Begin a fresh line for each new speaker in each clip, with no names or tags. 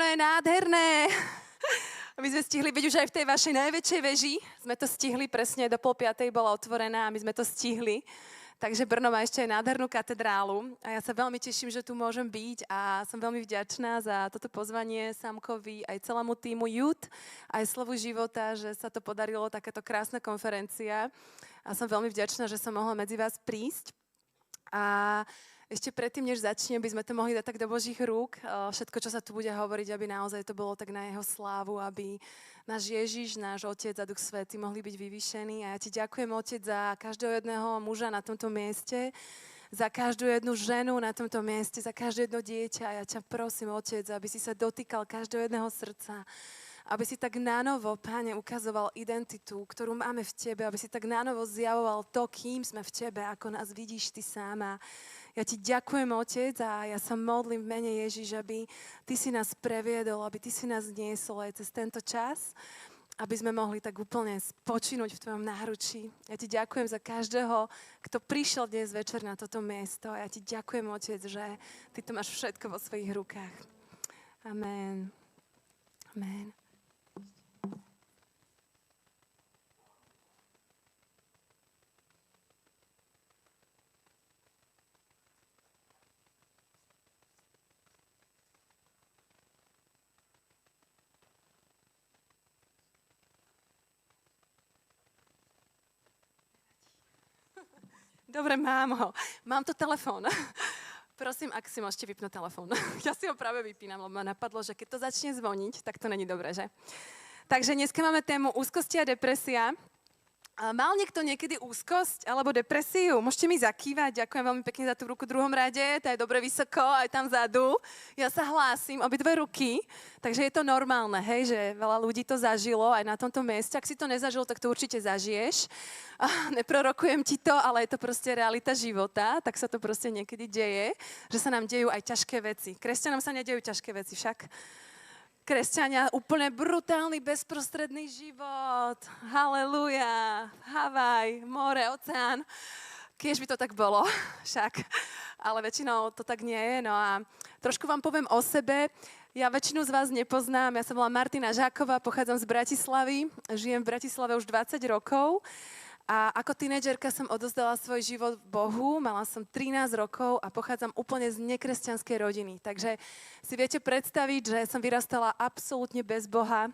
je nádherné. My sme stihli byť už aj v tej vašej najväčšej veži. Sme to stihli presne, do 4:30 bola otvorená a my sme to stihli. Takže Brno má ešte aj nádhernú katedrálu a ja sa veľmi teším, že tu môžem byť a som veľmi vďačná za toto pozvanie Samkovi, aj celému týmu Youth, aj Slovu života, že sa to podarilo, takáto krásna konferencia a som veľmi vďačná, že som mohla medzi vás prísť. A ešte predtým, než začnem, by sme to mohli dať tak do Božích rúk. Všetko, čo sa tu bude hovoriť, aby naozaj to bolo tak na jeho slávu, aby náš Ježiš, náš Otec a Duch Svätý mohli byť vyvýšení. A ja ti ďakujem, Otec, za každého jedného muža na tomto mieste, za každú jednu ženu na tomto mieste, za každé jedno dieťa. A ja ťa prosím, Otec, aby si sa dotýkal každého jedného srdca, aby si tak nánovo, Páne, ukazoval identitu, ktorú máme v Tebe, aby si tak nánovo zjavoval to, kým sme v Tebe, ako nás vidíš Ty sám. Ja ti ďakujem, Otec, a ja sa modlím v mene Ježiš, aby Ty si nás previedol, aby Ty si nás niesol aj cez tento čas, aby sme mohli tak úplne spočinúť v Tvojom náručí. Ja ti ďakujem za každého, kto prišiel dnes večer na toto miesto. A ja ti ďakujem, Otec, že Ty to máš všetko vo svojich rukách. Amen. Amen. Dobre, mám ho. Mám tu telefón. Prosím, ak si môžete vypnúť telefón. Ja si ho práve vypínam, lebo ma napadlo, že keď to začne zvoniť, tak to není dobré, že? Takže dneska máme tému úzkosti a depresia. Mal niekto niekedy úzkosť alebo depresiu? Môžete mi zakývať. Ďakujem veľmi pekne za tú ruku v druhom rade. Tá je dobre vysoko, aj tam vzadu. Ja sa hlásim, obidve ruky. Takže je to normálne, hej, že veľa ľudí to zažilo aj na tomto mieste. Ak si to nezažil, tak to určite zažiješ. Neprorokujem ti to, ale je to proste realita života. Tak sa to proste niekedy deje, že sa nám dejú aj ťažké veci. Kresťanom sa nedejú ťažké veci však. Kresťania, úplne brutálny, bezprostredný život. Halelúja. Havaj, more, oceán. Kiež by to tak bolo, však. Ale väčšinou to tak nie je. No a trošku vám poviem o sebe. Ja väčšinu z vás nepoznám. Ja som volám Martina Žáková, pochádzam z Bratislavy. Žijem v Bratislave už 20 rokov. A ako tínedžerka som odozdala svoj život Bohu, mala som 13 rokov a pochádzam úplne z nekresťanskej rodiny. Takže si viete predstaviť, že som vyrastala absolútne bez Boha.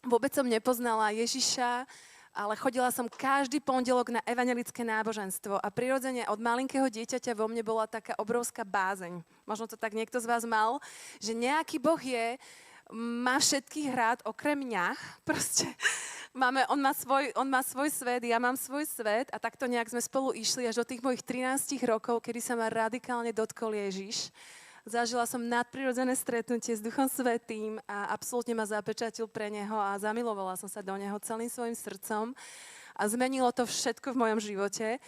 Vôbec som nepoznala Ježiša, ale chodila som každý pondelok na evanjelické náboženstvo a prirodzene od malinkého dieťaťa vo mne bola taká obrovská bázeň. Možno to tak niekto z vás mal, že nejaký Boh je, má všetkých rád okrem mňa. Proste on má svoj svet, ja mám svoj svet a takto nejak sme spolu išli až do tých mojich 13 rokov, kedy sa ma radikálne dotkol Ježiš. Zažila som nadprirodzené stretnutie s Duchom Svätým a absolútne ma zapečatil pre Neho a zamilovala som sa do Neho celým svojim srdcom a zmenilo to všetko v mojom živote.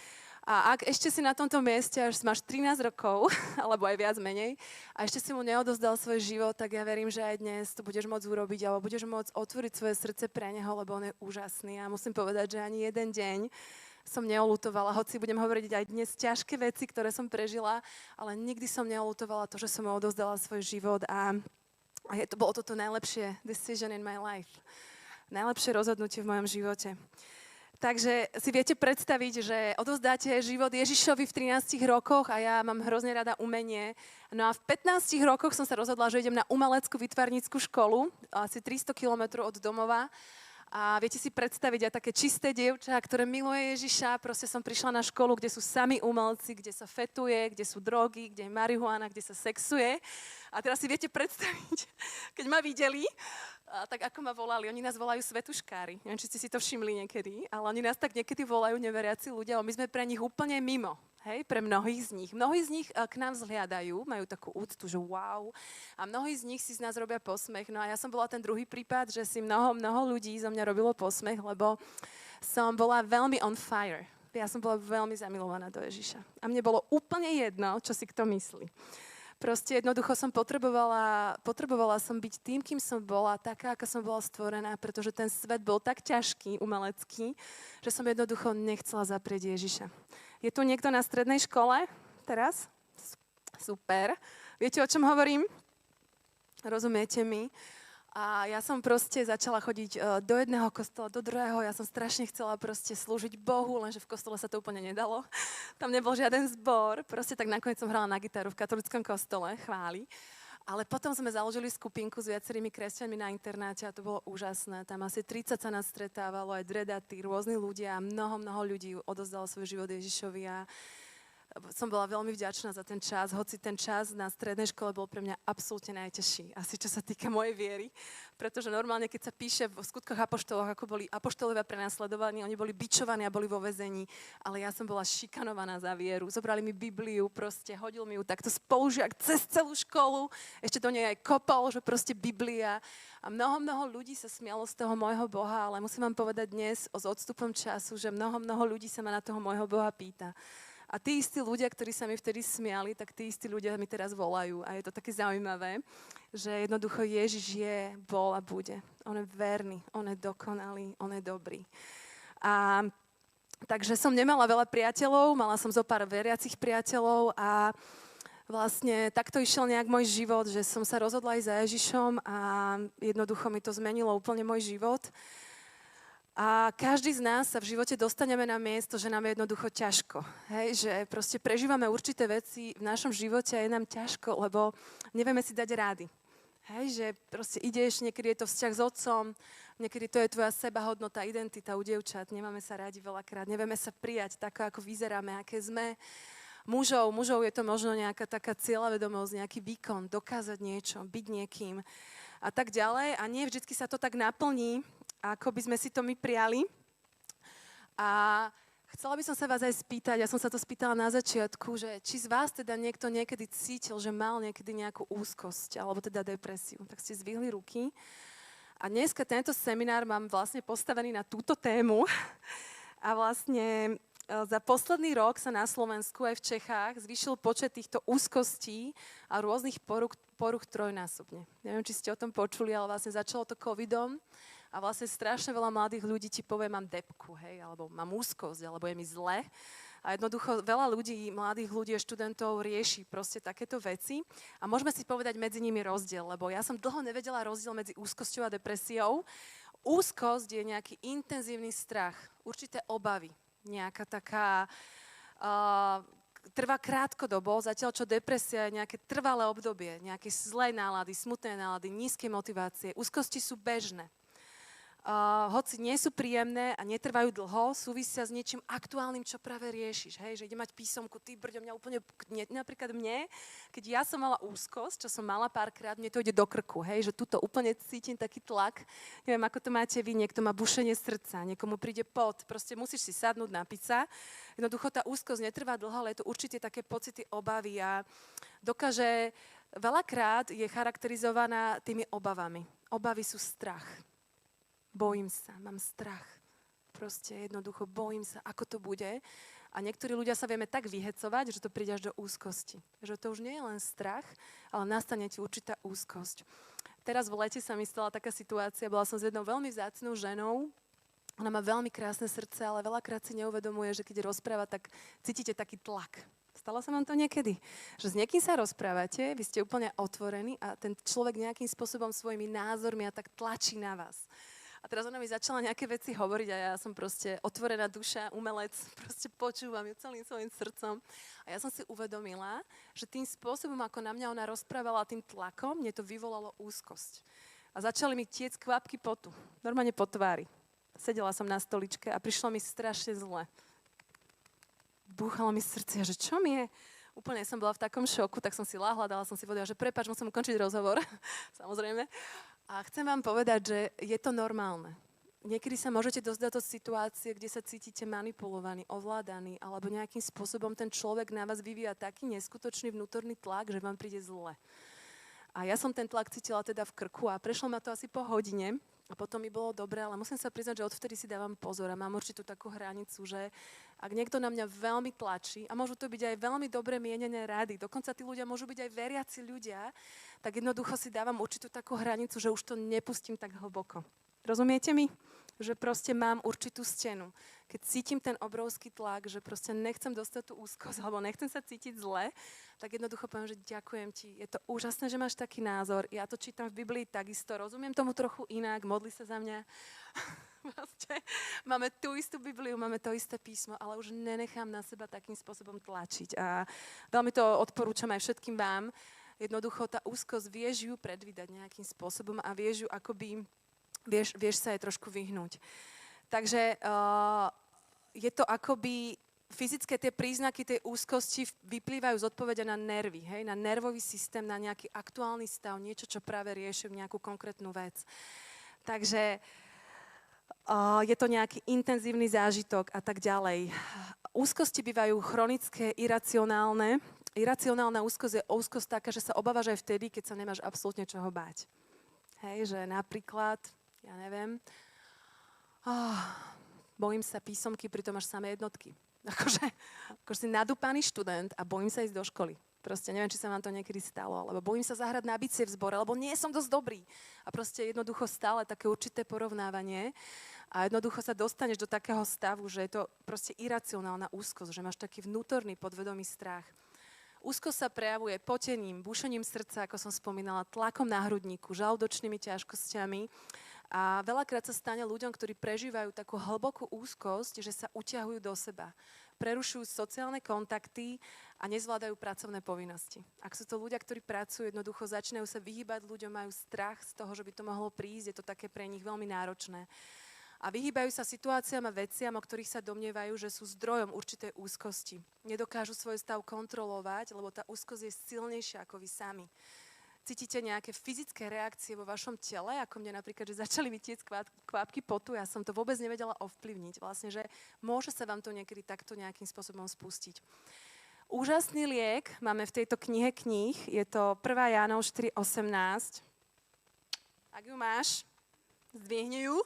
A ak ešte si na tomto mieste, až máš 13 rokov, alebo aj viac menej, a ešte si mu neodozdal svoj život, tak ja verím, že aj dnes to budeš môcť urobiť, alebo budeš môcť otvoriť svoje srdce pre Neho, lebo on je úžasný. A musím povedať, že ani jeden deň som neolutovala, hoci budem hovoriť aj dnes ťažké veci, ktoré som prežila, ale nikdy som neolutovala to, že som mu odozdala svoj život a bolo toto najlepšie decision in my life. Najlepšie rozhodnutie v mojom živote. Takže si viete predstaviť, že odovzdáte život Ježišovi v 13 rokoch a ja mám hrozne rada umenie. No a v 15 rokoch som sa rozhodla, že idem na umeleckú výtvarnícku školu, asi 300 kilometrov od domova. A viete si predstaviť aj také čisté dievča, ktoré miluje Ježiša. Proste som prišla na školu, kde sú sami umelci, kde sa fetuje, kde sú drogy, kde je marihuana, kde sa sexuje. A teraz si viete predstaviť, keď ma videli, tak ako ma volali, oni nás volajú svetuškári. Neviem, či ste si to všimli niekedy, ale oni nás tak niekedy volajú neveriaci ľudia, ale my sme pre nich úplne mimo. Hej, pre mnohých z nich. Mnohí z nich k nám vzhliadajú, majú takú úctu, že wow. A mnohí z nich si z nás robia posmech. No a ja som bola ten druhý prípad, že si mnoho ľudí zo mňa robilo posmech, lebo som bola veľmi on fire. Ja som bola veľmi zamilovaná do Ježiša. A mne bolo úplne jedno, čo si kto myslí. Proste jednoducho som potrebovala som byť tým, kým som bola, taká, ako som bola stvorená, pretože ten svet bol tak ťažký, umelecký, že som jednoducho nechcela zaprieť Ježiša. Je tu niekto na strednej škole teraz? Super. Viete, o čom hovorím? Rozumiete mi? A ja som proste začala chodiť do jedného kostola, do druhého. Ja som strašne chcela proste slúžiť Bohu, lenže v kostole sa to úplne nedalo. Tam nebol žiaden zbor. Proste tak nakoniec som hrala na gitaru v katolickom kostole, chváli. Ale potom sme založili skupinku s viacerými kresťanmi na internáte a to bolo úžasné. Tam asi 30 sa nás stretávalo, aj dredaty, rôzni ľudia a mnoho ľudí odozdalo svoj život Ježišovi a som bola veľmi vďačná za ten čas, hoci ten čas na strednej škole bol pre mňa absolútne najťažší, asi čo sa týka mojej viery, pretože normálne, keď sa píše v skutkoch apoštolov, ako boli apoštolovia prenasledovaní, oni boli bičovaní a boli vo väzení, ale ja som bola šikanovaná za vieru. Zobrali mi Bibliu, proste hodil mi ju takto spolužiak cez celú školu, ešte do nej aj kopol, že proste Biblia. A mnoho ľudí sa smialo z toho môjho Boha, ale musím vám povedať dnes s odstupom času, že mnoho ľudí sa ma na toho môjho Boha pýta. A tí istí ľudia, ktorí sa mi vtedy smiali, tak tí istí ľudia mi teraz volajú. A je to také zaujímavé, že jednoducho Ježiš je, bol a bude. On je verný, on je dokonalý, on je dobrý. A takže som nemala veľa priateľov, mala som zo pár veriacich priateľov a vlastne takto išiel nejak môj život, že som sa rozhodla ísť za Ježišom a jednoducho mi to zmenilo úplne môj život. A každý z nás sa v živote dostaneme na miesto, že nám je jednoducho ťažko. Hej, že proste prežívame určité veci v našom živote a je nám ťažko, lebo nevieme si dať rády. Hej, že proste ideš, niekedy je to vzťah s otcom, niekedy to je tvoja sebahodnota, identita u dievčat, nemáme sa rádi veľakrát, nevieme sa prijať tak, ako vyzeráme, aké sme. Mužov je to možno nejaká taká cieľavedomosť, nejaký výkon, dokázať niečo, byť niekým a tak ďalej. A nie vždycky sa to tak naplní, ako by sme si to my prijali. A chcela by som sa vás aj spýtať, ja som sa to spýtala na začiatku, že či z vás teda niekto niekedy cítil, že mal niekedy nejakú úzkosť, alebo teda depresiu. Tak ste zvihli ruky. A dneska tento seminár mám vlastne postavený na túto tému. A vlastne za posledný rok sa na Slovensku aj v Čechách zvýšil počet týchto úzkostí a rôznych poruch trojnásobne. Neviem, či ste o tom počuli, ale vlastne začalo to covidom. A vlastne strašne veľa mladých ľudí ti povie, mám depku, hej, alebo mám úzkosť, alebo je mi zle. A jednoducho veľa ľudí, mladých ľudí a študentov rieši proste takéto veci. A môžeme si povedať medzi nimi rozdiel, lebo ja som dlho nevedela rozdiel medzi úzkosťou a depresiou. Úzkosť je nejaký intenzívny strach, určité obavy, nejaká taká... trvá krátkodobo, zatiaľ čo depresia je nejaké trvalé obdobie, nejaké zlé nálady, smutné nálady, nízke motivácie. Úzkosti sú bežné. Hoci nie sú príjemné a netrvajú dlho, súvisia s niečím aktuálnym, čo práve riešiš. Hej? Že ide mať písomku, ty brďo, mňa úplne, napríklad mne, keď ja som mala úzkosť, čo som mala párkrát, mne to ide do krku, hej? Že tuto úplne cítim taký tlak. Neviem, ako to máte vy, niekto má bušenie srdca, niekomu príde pot, proste musíš si sadnúť, napiť sa. Jednoducho tá úzkosť netrvá dlho, ale je to určite také pocity obavy a dokáže, veľakrát je charakterizovaná tými obavami. Obavy sú strach. Bojím sa, mám strach. Proste jednoducho bojím sa, ako to bude. A niektorí ľudia sa vieme tak vyhecovať, že to príde až do úzkosti. Že to už nie je len strach, ale nastane ti určitá úzkosť. Teraz v lete sa mi stala taká situácia, bola som s jednou veľmi vzácnou ženou. Ona má veľmi krásne srdce, ale veľakrát si neuvedomuje, že keď rozpráva, tak cítite taký tlak. Stalo sa vám to niekedy? Že s niekým sa rozprávate, vy ste úplne otvorení a ten človek nejakým spôsobom svojimi názormi a tak tlačí na vás. A teraz ona mi začala nejaké veci hovoriť a ja som proste otvorená duša, umelec, proste počúvam ju celým svojim srdcom. A ja som si uvedomila, že tým spôsobom, ako na mňa ona rozprávala, tým tlakom, mne to vyvolalo úzkosť. A začali mi tiec kvapky potu, normálne po tvári. Sedela som na stoličke a prišlo mi strašne zle. Búchalo mi srdce, že čo mi je? Úplne som bola v takom šoku, tak som si láhla, dala som si vodu a že prepáč, musím ukončiť rozhovor, samozrejme. A chcem vám povedať, že je to normálne. Niekedy sa môžete dostať do situácie, kde sa cítite manipulovaní, ovládaní, alebo nejakým spôsobom ten človek na vás vyvíja taký neskutočný vnútorný tlak, že vám príde zle. A ja som ten tlak cítila teda v krku a prešlo ma to asi po hodine a potom mi bolo dobre, ale musím sa priznať, že odvtedy si dávam pozor a mám určitú takú hranicu, že ak niekto na mňa veľmi tlačí, a môžu to byť aj veľmi dobre mienené rady, dokonca tí ľudia môžu byť aj veriaci ľudia, tak jednoducho si dávam určitú takú hranicu, že už to nepustím tak hlboko. Rozumiete mi? že proste mám určitú stenu. Keď cítim ten obrovský tlak, že proste nechcem dostať tú úzkosť, alebo nechcem sa cítiť zle, tak jednoducho poviem, že ďakujem ti. Je to úžasné, že máš taký názor. Ja to čítam v Biblii takisto, rozumiem tomu trochu inak, modli sa za mňa. Proste, máme tú istú Bibliu, máme to isté písmo, ale už nenechám na seba takým spôsobom tlačiť. A veľmi to odporúčam aj všetkým vám. Jednoducho tá úzkosť, vieš ju predvídať nejakým spôsobom a vieš ju akoby, vieš sa jej trošku vyhnúť. Takže je to akoby, fyzické tie príznaky tej úzkosti vyplývajú z odpovede na nervy, hej? Na nervový systém, na nejaký aktuálny stav, niečo, čo práve riešim, nejakú konkrétnu vec. Takže je to nejaký intenzívny zážitok a tak ďalej. Úzkosti bývajú chronické, iracionálne. Iracionálna úzkosť je úzkosť taká, že sa obávaš aj vtedy, keď sa nemáš absolútne čoho báť. Hej, že napríklad, ja neviem, bojím sa písomky, pritom máš samé jednotky. Akože si nadúpaný študent a bojím sa ísť do školy. Proste neviem, či sa vám to niekedy stalo, alebo bojím sa zahrať na bicie v zbore, alebo nie som dosť dobrý. A proste jednoducho stále také určité porovnávanie a jednoducho sa dostaneš do takého stavu, že je to proste iracionálna úzkosť, že máš taký vnútorný podvedomý strach. Úzkosť sa prejavuje potením, bušením srdca, ako som spomínala, tlakom na hrudníku, žalúdočnými ťažkosťami. A veľakrát sa stane ľuďom, ktorí prežívajú takú hlbokú úzkosť, že sa uťahujú do seba. Prerušujú sociálne kontakty a nezvládajú pracovné povinnosti. Ak sú to ľudia, ktorí pracujú, jednoducho začínajú sa vyhýbať ľuďom, majú strach z toho, že by to mohlo prísť, je to také pre nich veľmi náročné. A vyhýbajú sa situáciám a veciam, o ktorých sa domnievajú, že sú zdrojom určitej úzkosti. Nedokážu svoj stav kontrolovať, lebo tá úzkosť je silnejšia ako vy sami. Cítite nejaké fyzické reakcie vo vašom tele, ako mne napríklad, že začali vytiecť kvapky potu, ja som to vôbec nevedela ovplyvniť. Vlastne, že môže sa vám to niekedy takto nejakým spôsobom spustiť. Úžasný liek máme v tejto knihe kníh, je to 1. Jánov 4.18. Ak ju máš, zdvihni ju.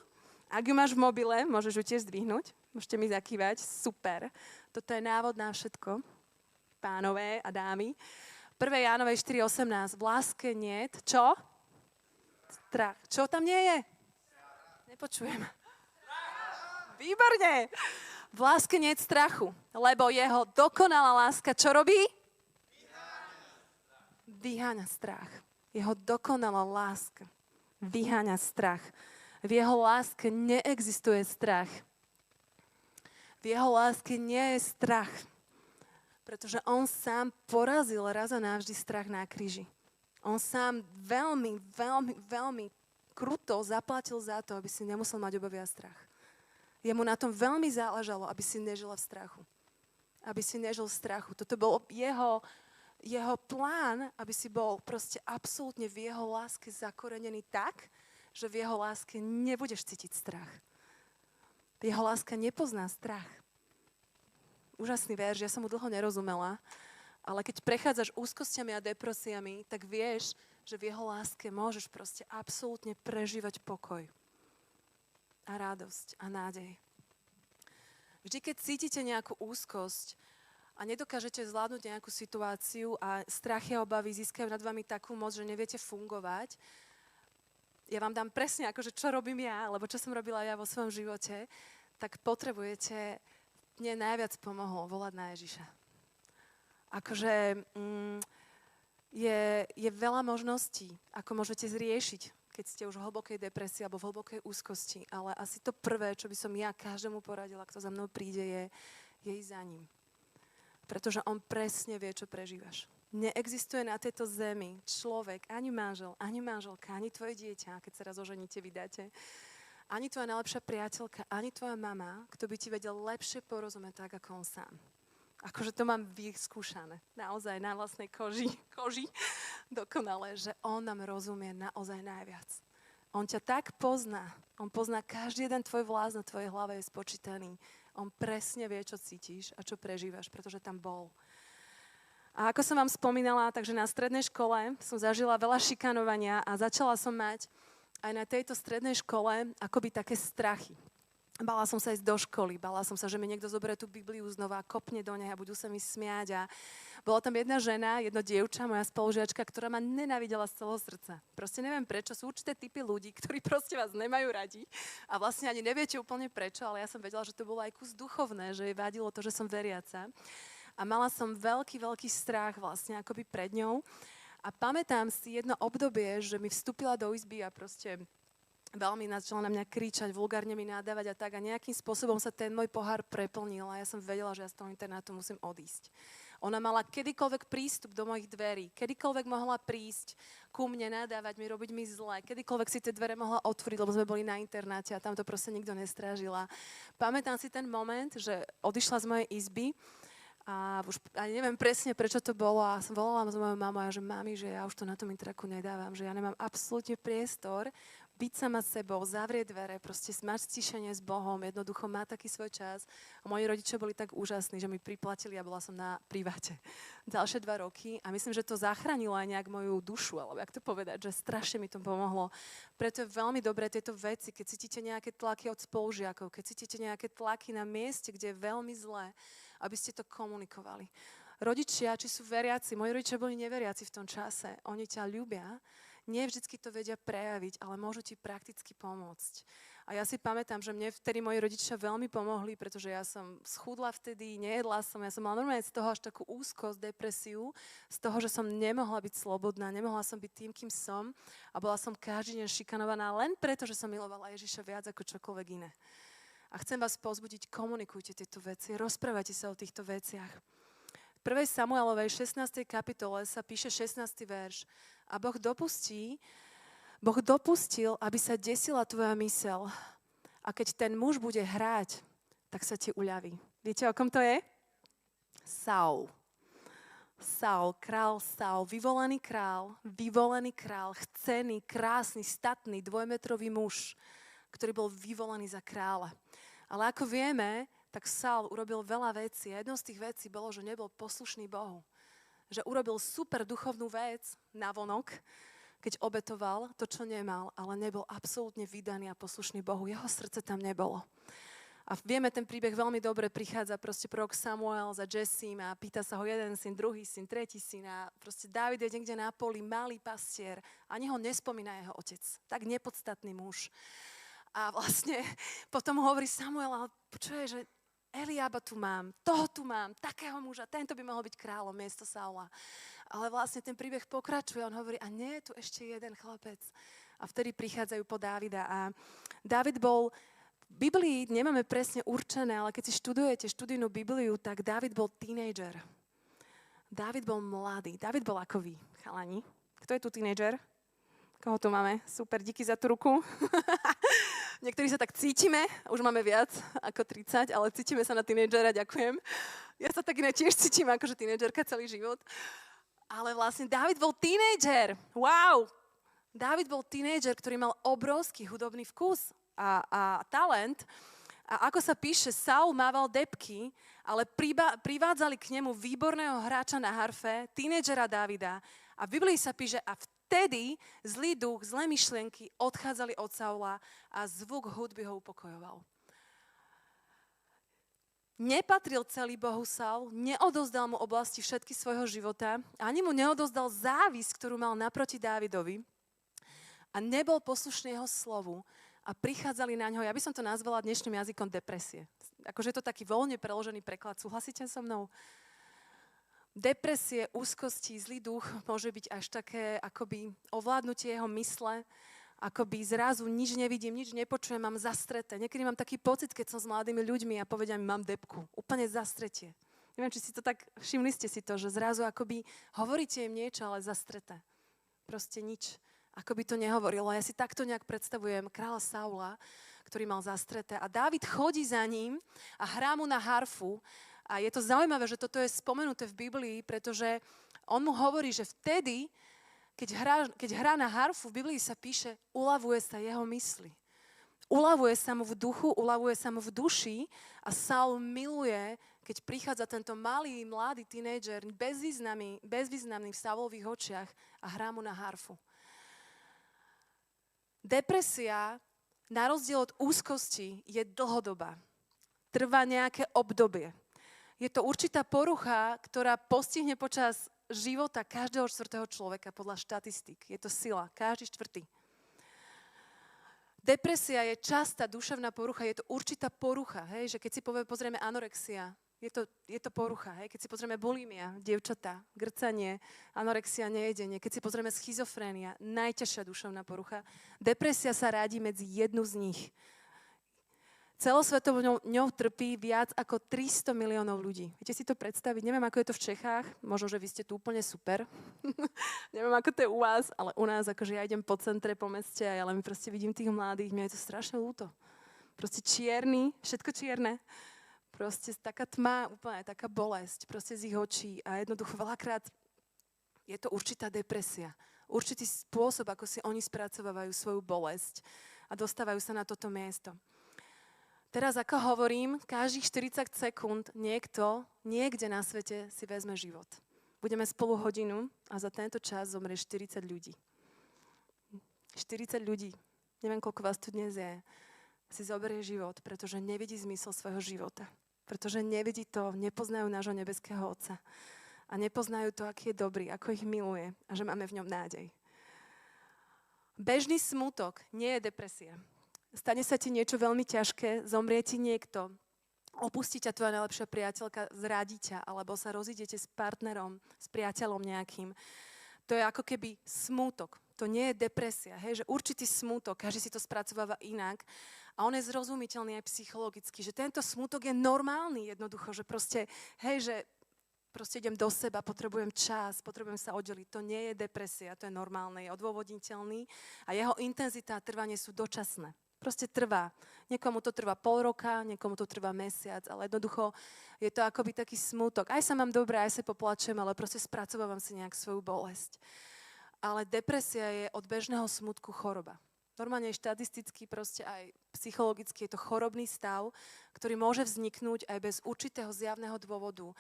Ak ju máš v mobile, môžeš ju tiež zdvihnúť. Môžete mi zakývať, super. Toto je návod na všetko, pánové a dámy. 1. Jánovej 4.18. V láske niet. Čo? Strach. Čo tam nie je? Nepočujem. Výborne. V láske niet strachu, lebo jeho dokonalá láska čo robí? Vyháňa strach. Jeho dokonalá láska vyháňa strach. V jeho láske neexistuje strach. V jeho láske nie je strach. Pretože on sám porazil raz a navždy strach na kríži. On sám veľmi, veľmi, veľmi kruto zaplatil za to, aby si nemusel mať obavy a strach. Jemu na tom veľmi záležalo, aby si nežila v strachu. Aby si nežil v strachu. Toto bol jeho plán, aby si bol proste absolútne v jeho láske zakorenený tak, že v jeho láske nebudeš cítiť strach. Jeho láska nepozná strach. Úžasný verš, ja som mu dlho nerozumela, ale keď prechádzaš úzkosťami a depresiami, tak vieš, že v jeho láske môžeš proste absolútne prežívať pokoj a radosť a nádej. Vždy, keď cítite nejakú úzkosť a nedokážete zvládnuť nejakú situáciu a strachy a obavy získajú nad vami takú moc, že neviete fungovať, ja vám dám presne akože čo robím ja, alebo čo som robila ja vo svojom živote, tak potrebujete. Mne najviac pomohlo volať na Ježiša. Akože je veľa možností, ako môžete zriešiť, keď ste už v hlbokej depresii alebo v hlbokej úzkosti, ale asi to prvé, čo by som ja každému poradila, kto za mnou príde, je ísť za ním. Pretože on presne vie, čo prežívaš. Neexistuje na tejto zemi človek, ani manžel, ani manželka, ani tvoje dieťa, keď sa raz oženíte, vydáte, ani tvoja najlepšia priateľka, ani tvoja mama, kto by ti vedel lepšie porozumieť tak, ako on sám. Akože to mám vyskúšané. Naozaj na vlastnej koži dokonale, že on nám rozumie naozaj najviac. On ťa tak pozná. On pozná každý jeden tvoj vlás na tvojej hlave je spočítaný. On presne vie, čo cítiš a čo prežívaš, pretože tam bol. A ako som vám spomínala, takže na strednej škole som zažila veľa šikanovania a začala som mať aj na tejto strednej škole akoby také strachy. Bála som sa ísť do školy, bála som sa, že mi niekto zoberie tú Bibliu znova, kopne do nej a budú sa mi smiať. A bola tam jedna žena, jedno dievča, moja spolužiačka, ktorá ma nenávidela z celého srdca. Proste neviem prečo, sú určité typy ľudí, ktorí proste vás nemajú radi a vlastne ani neviete úplne prečo, ale ja som vedela, že to bolo aj kus duchovné, že jej vadilo to, že som veriaca. A mala som veľký, veľký strach vlastne akoby pred ňou. A pamätám si jedno obdobie, že mi vstúpila do izby a proste veľmi začala na mňa kričať, vulgárne mi nadávať a tak. A nejakým spôsobom sa ten môj pohár preplnil a ja som vedela, že ja z toho internátu musím odísť. Ona mala kedykoľvek prístup do mojich dverí, kedykoľvek mohla prísť ku mne, nadávať mi, robiť mi zle, kedykoľvek si tie dvere mohla otvoriť, lebo sme boli na internáte a tam to proste nikto nestrážila. Pamätám si ten moment, že odišla z mojej izby a už ani neviem presne, prečo to bolo a som volala s mojou mamou a že mami, že ja už to na tom intraku nedávam, že ja nemám absolútne priestor byť sama sebou, zavrieť dvere, proste mať stíšenie s Bohom, jednoducho má taký svoj čas. A moji rodičia boli tak úžasní, že mi priplatili a bola som na priváte ďalšie 2 roky a myslím, že to zachránilo aj nejak moju dušu, alebo jak to povedať, že strašne mi to pomohlo. Preto je veľmi dobré tieto veci, keď cítite nejaké tlaky od spolužiakov, keď cítite nejaké tlaky na mieste, kde je veľmi zlé, aby ste to komunikovali. Rodičia, či sú veriaci, moji rodičia boli neveriaci v tom čase, oni ťa ľúbia, nie vždycky to vedia prejaviť, ale môžu ti prakticky pomôcť. A ja si pamätám, že mne vtedy moji rodičia veľmi pomohli, pretože ja som schudla vtedy, nejedla som, ja som mala normálne z toho až takú úzkosť, depresiu, z toho, že som nemohla byť slobodná, nemohla som byť tým, kým som a bola som každý deň šikanovaná len preto, že som milovala Ježiša viac ako čokoľvek iné. A chcem vás povzbudiť, komunikujte tieto veci, rozprávajte sa o týchto veciach. V 1. Samuelovej 16. kapitole sa píše 16. verš. A Boh dopustil, aby sa desila tvoja myseľ. A keď ten muž bude hrať, tak sa ti uľaví. Viete, o kom to je? Saul. Saul, král Saul, vyvolený král, chcený, krásny, statný, 2-metrový muž, ktorý bol vyvolený za kráľa. Ale ako vieme, tak Saul urobil veľa vecí. A jednou z tých vecí bolo, že nebol poslušný Bohu. Že urobil super duchovnú vec navonok, keď obetoval to, čo nemal, ale nebol absolútne vydaný a poslušný Bohu. Jeho srdce tam nebolo. A vieme, ten príbeh veľmi dobre prichádza proste prorok Samuel za Jessim a pýta sa ho jeden syn, druhý syn, tretí syn a proste Dávid je niekde na poli, malý pastier, ani ho nespomína jeho otec. Tak nepodstatný muž. A vlastne potom hovorí Samuel, ale počuje, že Eliába tu mám, toho tu mám, takého muža, tento by mohol byť kráľom miesto Saula. Ale vlastne ten príbeh pokračuje, on hovorí, a nie je tu ešte jeden chlapec. A vtedy prichádzajú po Dávida. A Dávid bol, v Biblii nemáme presne určené, ale keď si študujete študijnú Bibliu, tak Dávid bol tínedžer. Dávid bol mladý. Dávid bol ako vy, chalani. Kto je tu tínedžer? Koho tu máme? Super, díky za tú ruku. Niektorí sa tak cítime, už máme viac ako 30, ale cítime sa na tínedžera, ďakujem. Ja sa tak iné tiež cítim akože tínedžerka celý život. Ale vlastne Dávid bol tínedžer. Wow! Dávid bol tínedžer, ktorý mal obrovský hudobný vkus a talent. A ako sa píše, Saul mával debky, ale privádzali k nemu výborného hráča na harfe, tínedžera Dávida. A v Biblii sa píše, a vtedy zlý duch, zlé myšlienky odchádzali od Saula a zvuk hudby ho upokojoval. Nepatril celý Bohu Saul, neodovzdal mu oblasti všetky svojho života, ani mu neodovzdal závisť, ktorú mal naproti Dávidovi a nebol poslušný jeho slovu a prichádzali na ňo, ja by som to nazvala dnešným jazykom depresie. Akože je to taký voľne preložený preklad, súhlasíte so mnou? Depresie, úzkosti, zlý duch môže byť až také akoby ovládnutie jeho mysle, akoby zrazu nič nevidím, nič nepočujem, mám zastreté. Niekedy mám taký pocit, keď som s mladými ľuďmi a povedia mi, mám debku. Úplne zastretie. Neviem, či si to tak, všimli ste si to, že zrazu akoby hovoríte im niečo, ale zastreté. Proste nič. Akoby to nehovorilo. Ja si takto nejak predstavujem kráľa Saula, ktorý mal zastreté. A Dávid chodí za ním a hrá mu na harfu. A je to zaujímavé, že toto je spomenuté v Biblii, pretože on mu hovorí, že vtedy, keď hrá na harfu, v Biblii sa píše, uľavuje sa jeho mysli. Uľavuje sa mu v duchu, uľavuje sa mu v duši a Saul miluje, keď prichádza tento malý, mladý tínedžer, bezvýznamný v Saulových očiach a hrá mu na harfu. Depresia na rozdiel od úzkosti je dlhodobá. Trvá nejaké obdobie. Je to určitá porucha, ktorá postihne počas života každého štvrtého človeka podľa štatistík. Je to sila, každý štvrtý. Depresia je častá duševná porucha, je to určitá porucha, hej, že keď si pozrieme anorexia, je to porucha, hej, keď si pozrieme bulimia, dievčatá, grcanie, anorexia, nejedenie, keď si pozrieme schizofrénia, najťažšia duševná porucha, depresia sa radí medzi jednu z nich. Celosvetovo ňou trpí viac ako 300 miliónov ľudí. Viete si to predstaviť? Neviem, ako je to v Čechách. Možno, že vy ste tu úplne super. Neviem, ako to je u vás, ale u nás, akože ja idem po centre, po meste a ja len proste vidím tých mladých. Mne je to strašne ľúto. Proste čierny, všetko čierne. Proste taká tma, úplne taká bolesť. Proste z ich očí. A jednoducho veľakrát je to určitá depresia. Určitý spôsob, ako si oni spracovávajú svoju bolesť a dostávajú sa na toto miesto. Teraz, ako hovorím, každých 40 sekúnd niekto niekde na svete si vezme život. Budeme spolu hodinu a za tento čas zomrie 40 ľudí. 40 ľudí, neviem, koľko vás tu dnes je, si zoberie život, pretože nevidí zmysel svojho života. Pretože nevidí to, nepoznajú nášho nebeského Otca. A nepoznajú to, aký je dobrý, ako ich miluje a že máme v ňom nádej. Bežný smútok nie je depresia. Stane sa ti niečo veľmi ťažké, zomrie ti niekto, opustí ťa tvoja najlepšia priateľka, zradí ťa, alebo sa rozídete s partnerom, s priateľom nejakým. To je ako keby smútok. To nie je depresia, hej, že určitý smútok, každý si to spracováva inak a on je zrozumiteľný aj psychologicky, že tento smútok je normálny jednoducho, že proste, hej, že proste idem do seba, potrebujem čas, potrebujem sa oddeliť. To nie je depresia, to je normálne, je odôvodniteľný a jeho intenzita a trvanie sú dočasné. Proste trvá. Niekomu to trvá pol roka, niekomu to trvá mesiac, ale jednoducho je to akoby taký smútok. Aj sa mám dobre, aj sa poplačem, ale proste spracovávam si nejak svoju bolesť. Ale depresia je od bežného smútku choroba. Normálne štatisticky, proste aj psychologicky je to chorobný stav, ktorý môže vzniknúť aj bez určitého zjavného dôvodu.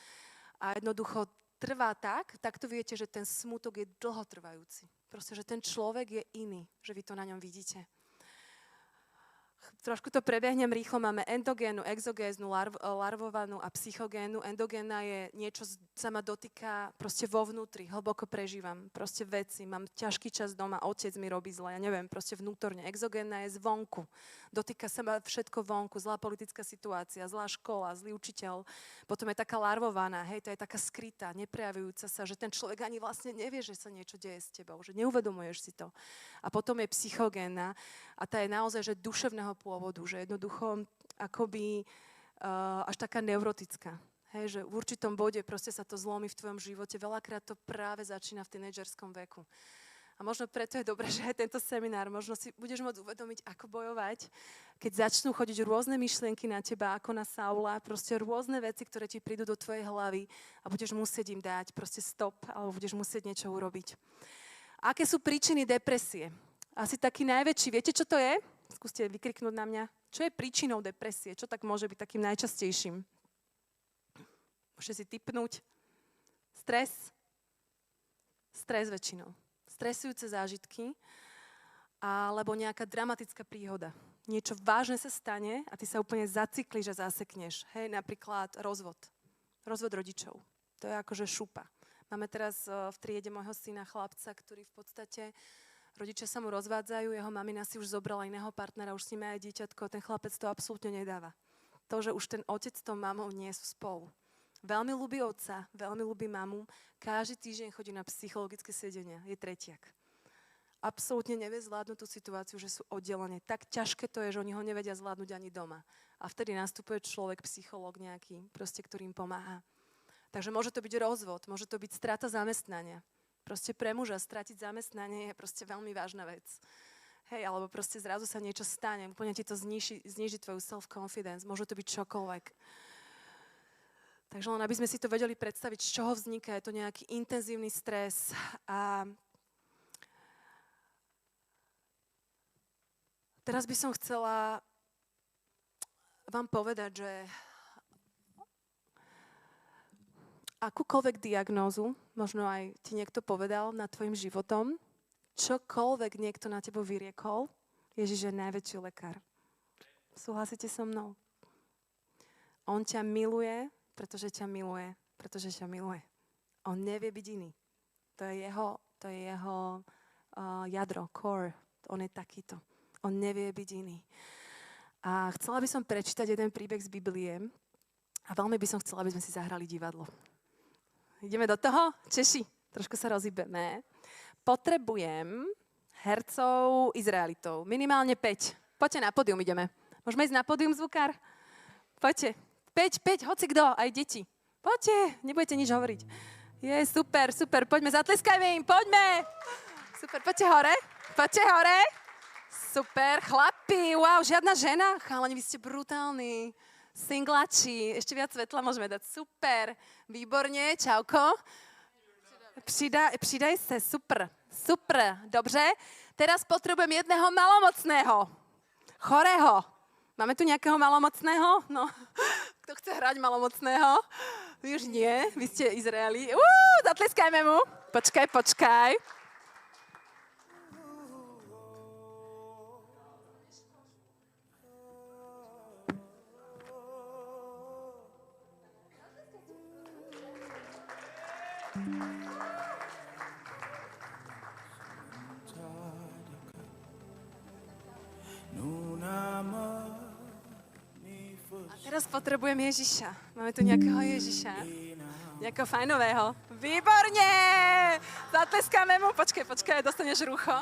A jednoducho trvá tak to viete, že ten smútok je dlhotrvajúci. Proste, že ten človek je iný, že vy to na ňom vidíte. Trošku to prebiehnem rýchlo. Máme endogénu, exogéznu, larvovanú a psychogénu. Endogénna je niečo, sa ma dotýka proste vo vnútri, hlboko prežívam. Proste veci, mám ťažký čas doma, otec mi robí zle, ja neviem, proste vnútorne. Exogénna je zvonku. Dotýka sa ma všetko vonku, zlá politická situácia, zlá škola, zlý učiteľ. Potom je taká larvovaná, hej, to je taká skrytá, neprejavujúca sa, že ten človek ani vlastne nevie, že sa niečo deje s tebou, že neuvedomuješ si to. A potom je psychogénna a tá je naozaj, že duševného pôvodu, že jednoducho akoby až taká neurotická. Hej, že v určitom bode proste sa to zlomí v tvojom živote. Veľakrát to práve začína v tínedžerskom veku. A možno preto je dobré, že aj tento seminár, možno si budeš môcť uvedomiť, ako bojovať, keď začnú chodiť rôzne myšlienky na teba, ako na Saula, proste rôzne veci, ktoré ti prídu do tvojej hlavy a budeš musieť im dať proste stop, alebo budeš musieť niečo urobiť. Aké sú príčiny depresie? Asi taký najväčší, viete, čo to je? Skúste vykriknúť na mňa. Čo je príčinou depresie? Čo tak môže byť takým najčastejším? Môžete si tipnúť. Stres. Stres väčšinou. Stresujúce zážitky alebo nejaká dramatická príhoda. Niečo vážne sa stane a ty sa úplne zacyklíš a zasekneš. Hej, napríklad rozvod. Rozvod rodičov. To je akože šupa. Máme teraz v triede môjho syna chlapca, ktorý v podstate rodičia sa mu rozvádzajú, jeho mamina si už zobrala iného partnera, už s ním aj dieťatko, ten chlapec to absolútne nedáva. To, že už ten otec s tou mamou nie sú spolu. Veľmi ľúbi otca, veľmi ľúbi mamu, každý týždeň chodí na psychologické sedenia, je tretiak. Absolútne nevie zvládnuť tú situáciu, že sú oddelené. Tak ťažké to je, že oni ho nevedia zvládnuť ani doma. A vtedy nastupuje človek, psychológ nejaký, proste, ktorý im pomáha. Takže môže to byť rozvod, môže to byť strata zamestnania. Proste pre muža stratiť zamestnanie je proste veľmi vážna vec. Hej, alebo proste zrazu sa niečo stane, úplne ti to zníži tvoju self-confidence, môže to byť čokoľvek. Takže len aby sme si to vedeli predstaviť, z čoho vzniká, je to nejaký intenzívny stres. A teraz by som chcela vám povedať, že akúkoľvek diagnózu, možno aj ti niekto povedal nad tvojim životom, čokoľvek niekto na tebo vyriekol, Ježiš je najväčší lekár. Súhlasíte so mnou? On ťa miluje, pretože ťa miluje. On nevie byť iný. To je jeho jadro, core. On je takýto. On nevie byť iný. A chcela by som prečítať jeden príbeh z Biblie a veľmi by som chcela, aby sme si zahrali divadlo. Ideme do toho? Češi, trošku sa rozhýbeme. Potrebujem hercov Izraelitov. Minimálne 5. Poďte na pódium, ideme. Môžeme ísť na pódium, zvukár? Poďte. 5, hoci kto, aj deti. Poďte, nebudete nič hovoriť. Je, super, poďme, zatleskajme im, poďme. Super, poďte hore. Super, chlapi, wow, žiadna žena. Chalani, vy ste brutálni. Singlači, ešte viac svetla môžeme dať. Super, výborne, čauko. Přidaj sa, super, dobře. Teraz potrebujem jedného malomocného, chorého. Máme tu nejakého malomocného? No, kto chce hrať malomocného? Vy už nie, vy ste Izraeli. Zatleskajme mu. Počkaj. A teraz potrebujem Ježiša. Máme tu nejakého Ježiša. Nejakého fajnového. Výborne! Zatleskáme mu. Počkaj, dostaneš rucho.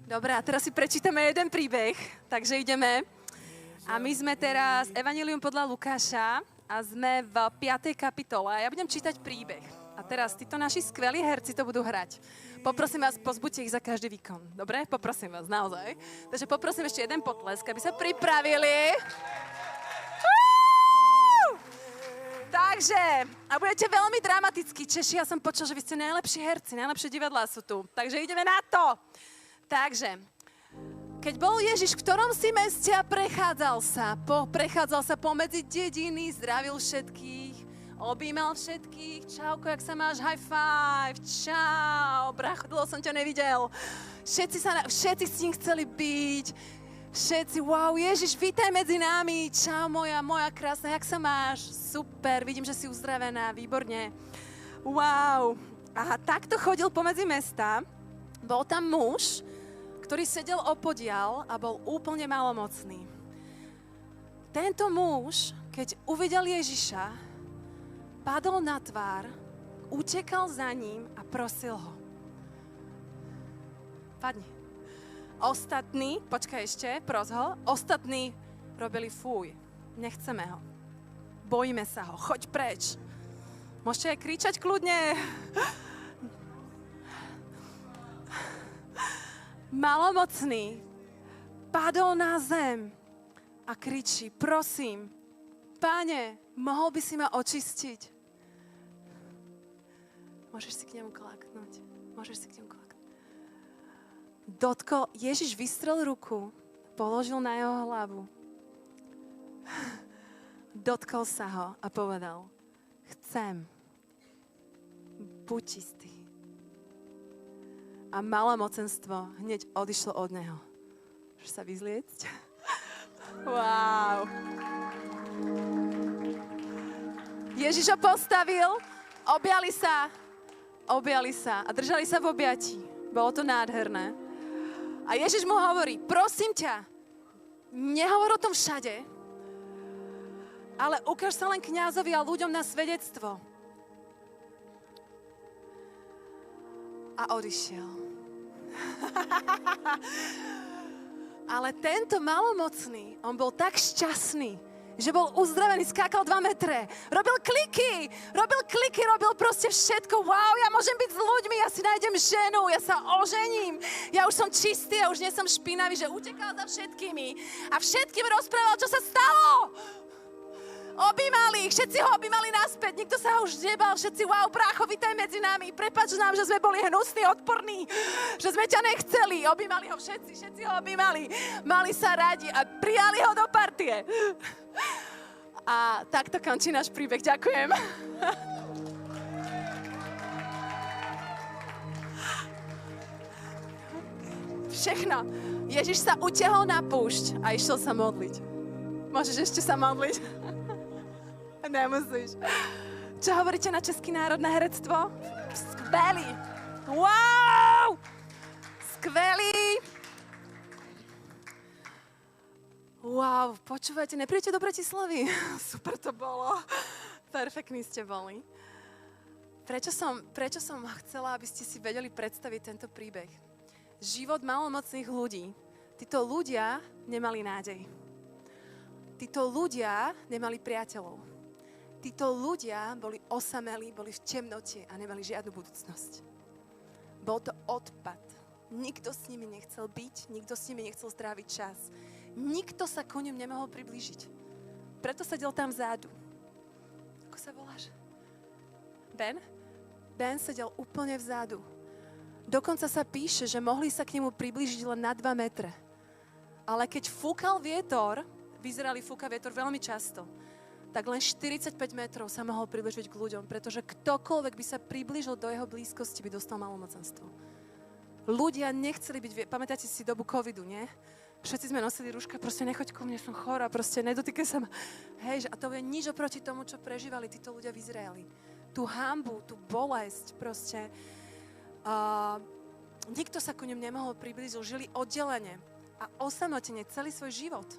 Dobre, a teraz si prečítame jeden príbeh, takže ideme. A my sme teraz Evanjelium podľa Lukáša a sme v 5. kapitole. Ja budem čítať príbeh. A teraz títo naši skvelí herci to budú hrať. Poprosím vás, pozbuďte ich za každý výkon. Dobre? Poprosím vás, naozaj. Takže poprosím ešte jeden potlesk, aby sa pripravili. Takže, a budete veľmi dramatickí. Češi, ja som počul, že vy ste najlepší herci, najlepšie divadlá sú tu. Takže ideme na to. Takže, keď bol Ježiš v ktorom si meste a prechádzal sa pomedzi dediny, zdravil všetkých, objímal všetkých, čauko, jak sa máš, high five, čau, bracho, dlho som ťa nevidel. Všetci s ním chceli byť, všetci, wow, Ježiš, vítaj medzi nami, čau moja krásna, jak sa máš, super, vidím, že si uzdravená, výborne, wow. A takto chodil pomedzi mesta, bol tam muž, ktorý sedel opodiaľ a bol úplne malomocný. Tento muž, keď uvidel Ježiša, padol na tvár, utekal za ním a prosil ho. Padni. Ostatní, počkaj ešte, pros ho, ostatní robili fuj, nechceme ho. Bojíme sa ho, choď preč. Môžete aj kričať kľudne. Malomocný padol na zem a kričí, prosím, Páne, mohol by si ma očistiť? Môžeš si k nemu klaknúť. Ježiš vystrel ruku, položil na jeho hlavu, dotkol sa ho a povedal, chcem, buď čistý. A malomocenstvo hneď odišlo od neho. Môžeš sa vyzliecť? Wow. Ježiš ho postavil, objali sa a držali sa v objatí. Bolo to nádherné. A Ježiš mu hovorí, prosím ťa, nehovor o tom všade, ale ukáž sa len kňazovi a ľuďom na svedectvo. A odišiel. Ale tento malomocný, on bol tak šťastný, že bol uzdravený, skákal 2 metre, robil kliky, robil proste všetko. Wow, ja môžem byť s ľuďmi, ja si nájdem ženu, ja sa ožením, ja už som čistý, ja už nie som špinavý, že utekal za všetkými a všetkým rozprával, čo sa stalo. Objímali ich, všetci ho objímali naspäť, nikto sa ho už nebal, všetci, wow, brácho, vitaj medzi nami, prepáč nám, že sme boli hnusní, odporní, že sme ťa nechceli, objímali ho všetci ho objímali, mali sa radi a prijali ho do partie. A takto končí náš príbeh, ďakujem. Všechno. Ježiš sa utiahol na púšť a išiel sa modliť. Môžeš ešte sa modliť? Nemusíš. Čo hovoríte na České národné herectvo? Skvelý. Wow! Skvelý. Wow, počúvajte, nepríďte do Bratislavy? Super to bolo. Perfektní ste boli. Prečo som chcela, aby ste si vedeli predstaviť tento príbeh? Život malomocných ľudí. Títo ľudia nemali nádej. Títo ľudia nemali priateľov. Títo ľudia boli osamelí, boli v temnote a nemali žiadnu budúcnosť. Bol to odpad. Nikto s nimi nechcel byť, nikto s nimi nechcel stráviť čas. Nikto sa ku nim nemohol priblížiť. Preto sedel tam vzadu. Ako sa voláš? Ben? Ben sedel úplne vzadu. Dokonca sa píše, že mohli sa k nemu priblížiť len na 2 metre. Ale keď fúkal vietor, v Izraeli fúka vietor veľmi často, tak len 45 metrov sa mohol približiť k ľuďom, pretože ktokoľvek by sa priblížil do jeho blízkosti, by dostal malomocenstvo. Ľudia nechceli byť, pamätáte si dobu covidu, nie? Všetci sme nosili rúška, proste nechoď ku mne, som chorá, proste nedotýkaj sa ma. Hej, a to je nič oproti tomu, čo prežívali títo ľudia v Izraeli. Tú hanbu, tú bolesť, proste. Nikto sa ku nim nemohol priblížiť, žili oddelene a osamotene celý svoj život.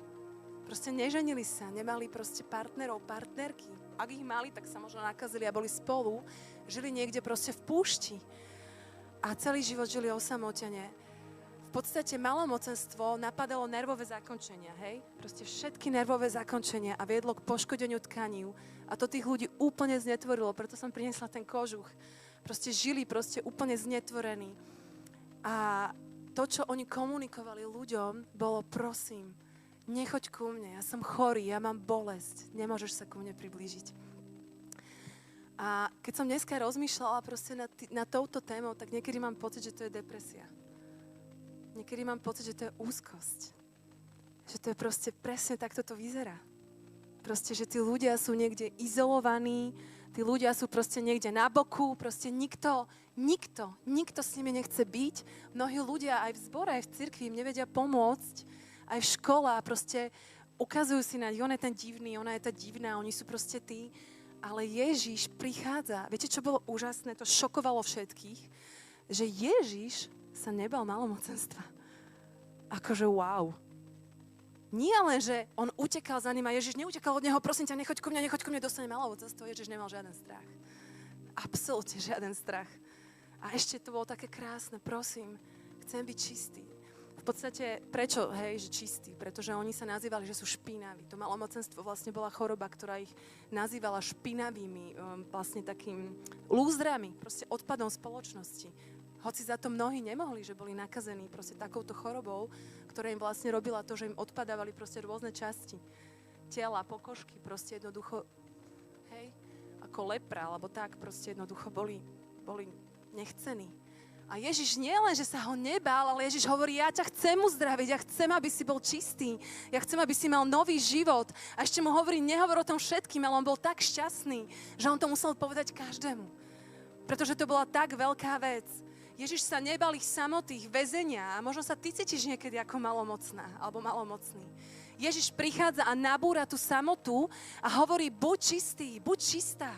Proste neženili sa, nemali proste partnerov, partnerky. Ak ich mali, tak sa možno nakazili a boli spolu. Žili niekde proste v púšti. A celý život žili osamotene. V podstate malomocenstvo napadalo nervové zakončenia, hej? Proste všetky nervové zakončenia a viedlo k poškodeniu tkaní. A to tých ľudí úplne znetvorilo, preto som priniesla ten kožuch. Proste žili proste úplne znetvorení. A to, čo oni komunikovali ľuďom, bolo prosím, nechoď ku mne, ja som chorý, ja mám bolesť, nemôžeš sa ku mne priblížiť. A keď som dneska rozmýšľala proste na touto témou, tak niekedy mám pocit, že to je depresia. Niekedy mám pocit, že to je úzkosť. Že to je proste presne takto to vyzerá. Proste, že tí ľudia sú niekde izolovaní, tí ľudia sú proste niekde na boku, proste nikto s nimi nechce byť. Mnohí ľudia aj v zbore, aj v cirkvi im nevedia pomôcť, aj v škole proste ukazujú si na, on je ten divný, ona je tá divná, oni sú proste tí. Ale Ježiš prichádza. Viete, čo bolo úžasné? To šokovalo všetkých, že Ježiš sa nebal malomocenstva. Akože wow. Nie len, že on utekal za ním a Ježiš neutekal od neho, prosím ťa, nechoď ku mne, dostane malomocenstvo. Ježiš nemal žiaden strach. Absolútne žiaden strach. A ešte to bolo také krásne, prosím, chcem byť čistý. V podstate, prečo, hej, že čistí? Pretože oni sa nazývali, že sú špinaví. To malomocenstvo vlastne bola choroba, ktorá ich nazývala špinavými, vlastne takým lúzdrami, proste odpadom spoločnosti. Hoci za to mnohí nemohli, že boli nakazení proste takouto chorobou, ktorá im vlastne robila to, že im odpadávali proste rôzne časti tela, pokožky, proste jednoducho, hej, ako lepra, alebo tak, proste jednoducho boli nechcení. A Ježiš nie len, že sa ho nebál, ale Ježiš hovorí, ja ťa chcem uzdraviť, ja chcem, aby si bol čistý, ja chcem, aby si mal nový život. A ešte mu hovorí, nehovor o tom všetkým, ale on bol tak šťastný, že on to musel povedať každému. Pretože to bola tak veľká vec. Ježiš sa nebal ich samoty, ich väzenia a možno sa ty cítiš niekedy ako malomocná alebo malomocný. Ježiš prichádza a nabúra tú samotu a hovorí, buď čistý, buď čistá.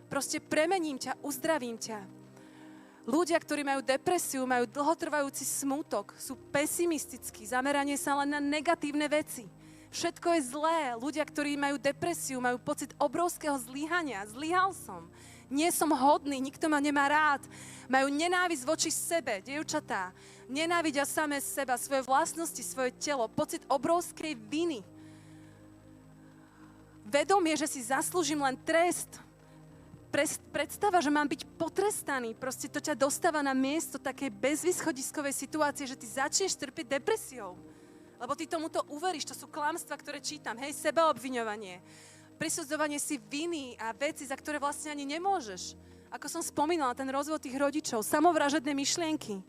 Proste premením ťa, uzdravím ťa. Ľudia, ktorí majú depresiu, majú dlhotrvajúci smútok, sú pesimistickí, zameranie sa len na negatívne veci. Všetko je zlé. Ľudia, ktorí majú depresiu, majú pocit obrovského zlyhania. Zlyhal som. Nie som hodný, nikto ma nemá rád. Majú nenávisť voči sebe, dievčatá. Nenávidia samé seba, svoje vlastnosti, svoje telo. Pocit obrovskej viny. Vedomie, že si zaslúžim len trest. Predstava, že mám byť potrestaný, proste to ťa dostáva na miesto takej bezvýchodiskovej situácie, že ty začneš trpiť depresiou. Lebo ty tomuto uveríš, to sú klamstvá, ktoré čítam. Hej, sebaobviňovanie. Prisudzovanie si viny a veci, za ktoré vlastne ani nemôžeš. Ako som spomínala, ten rozvod tých rodičov, samovražedné myšlienky,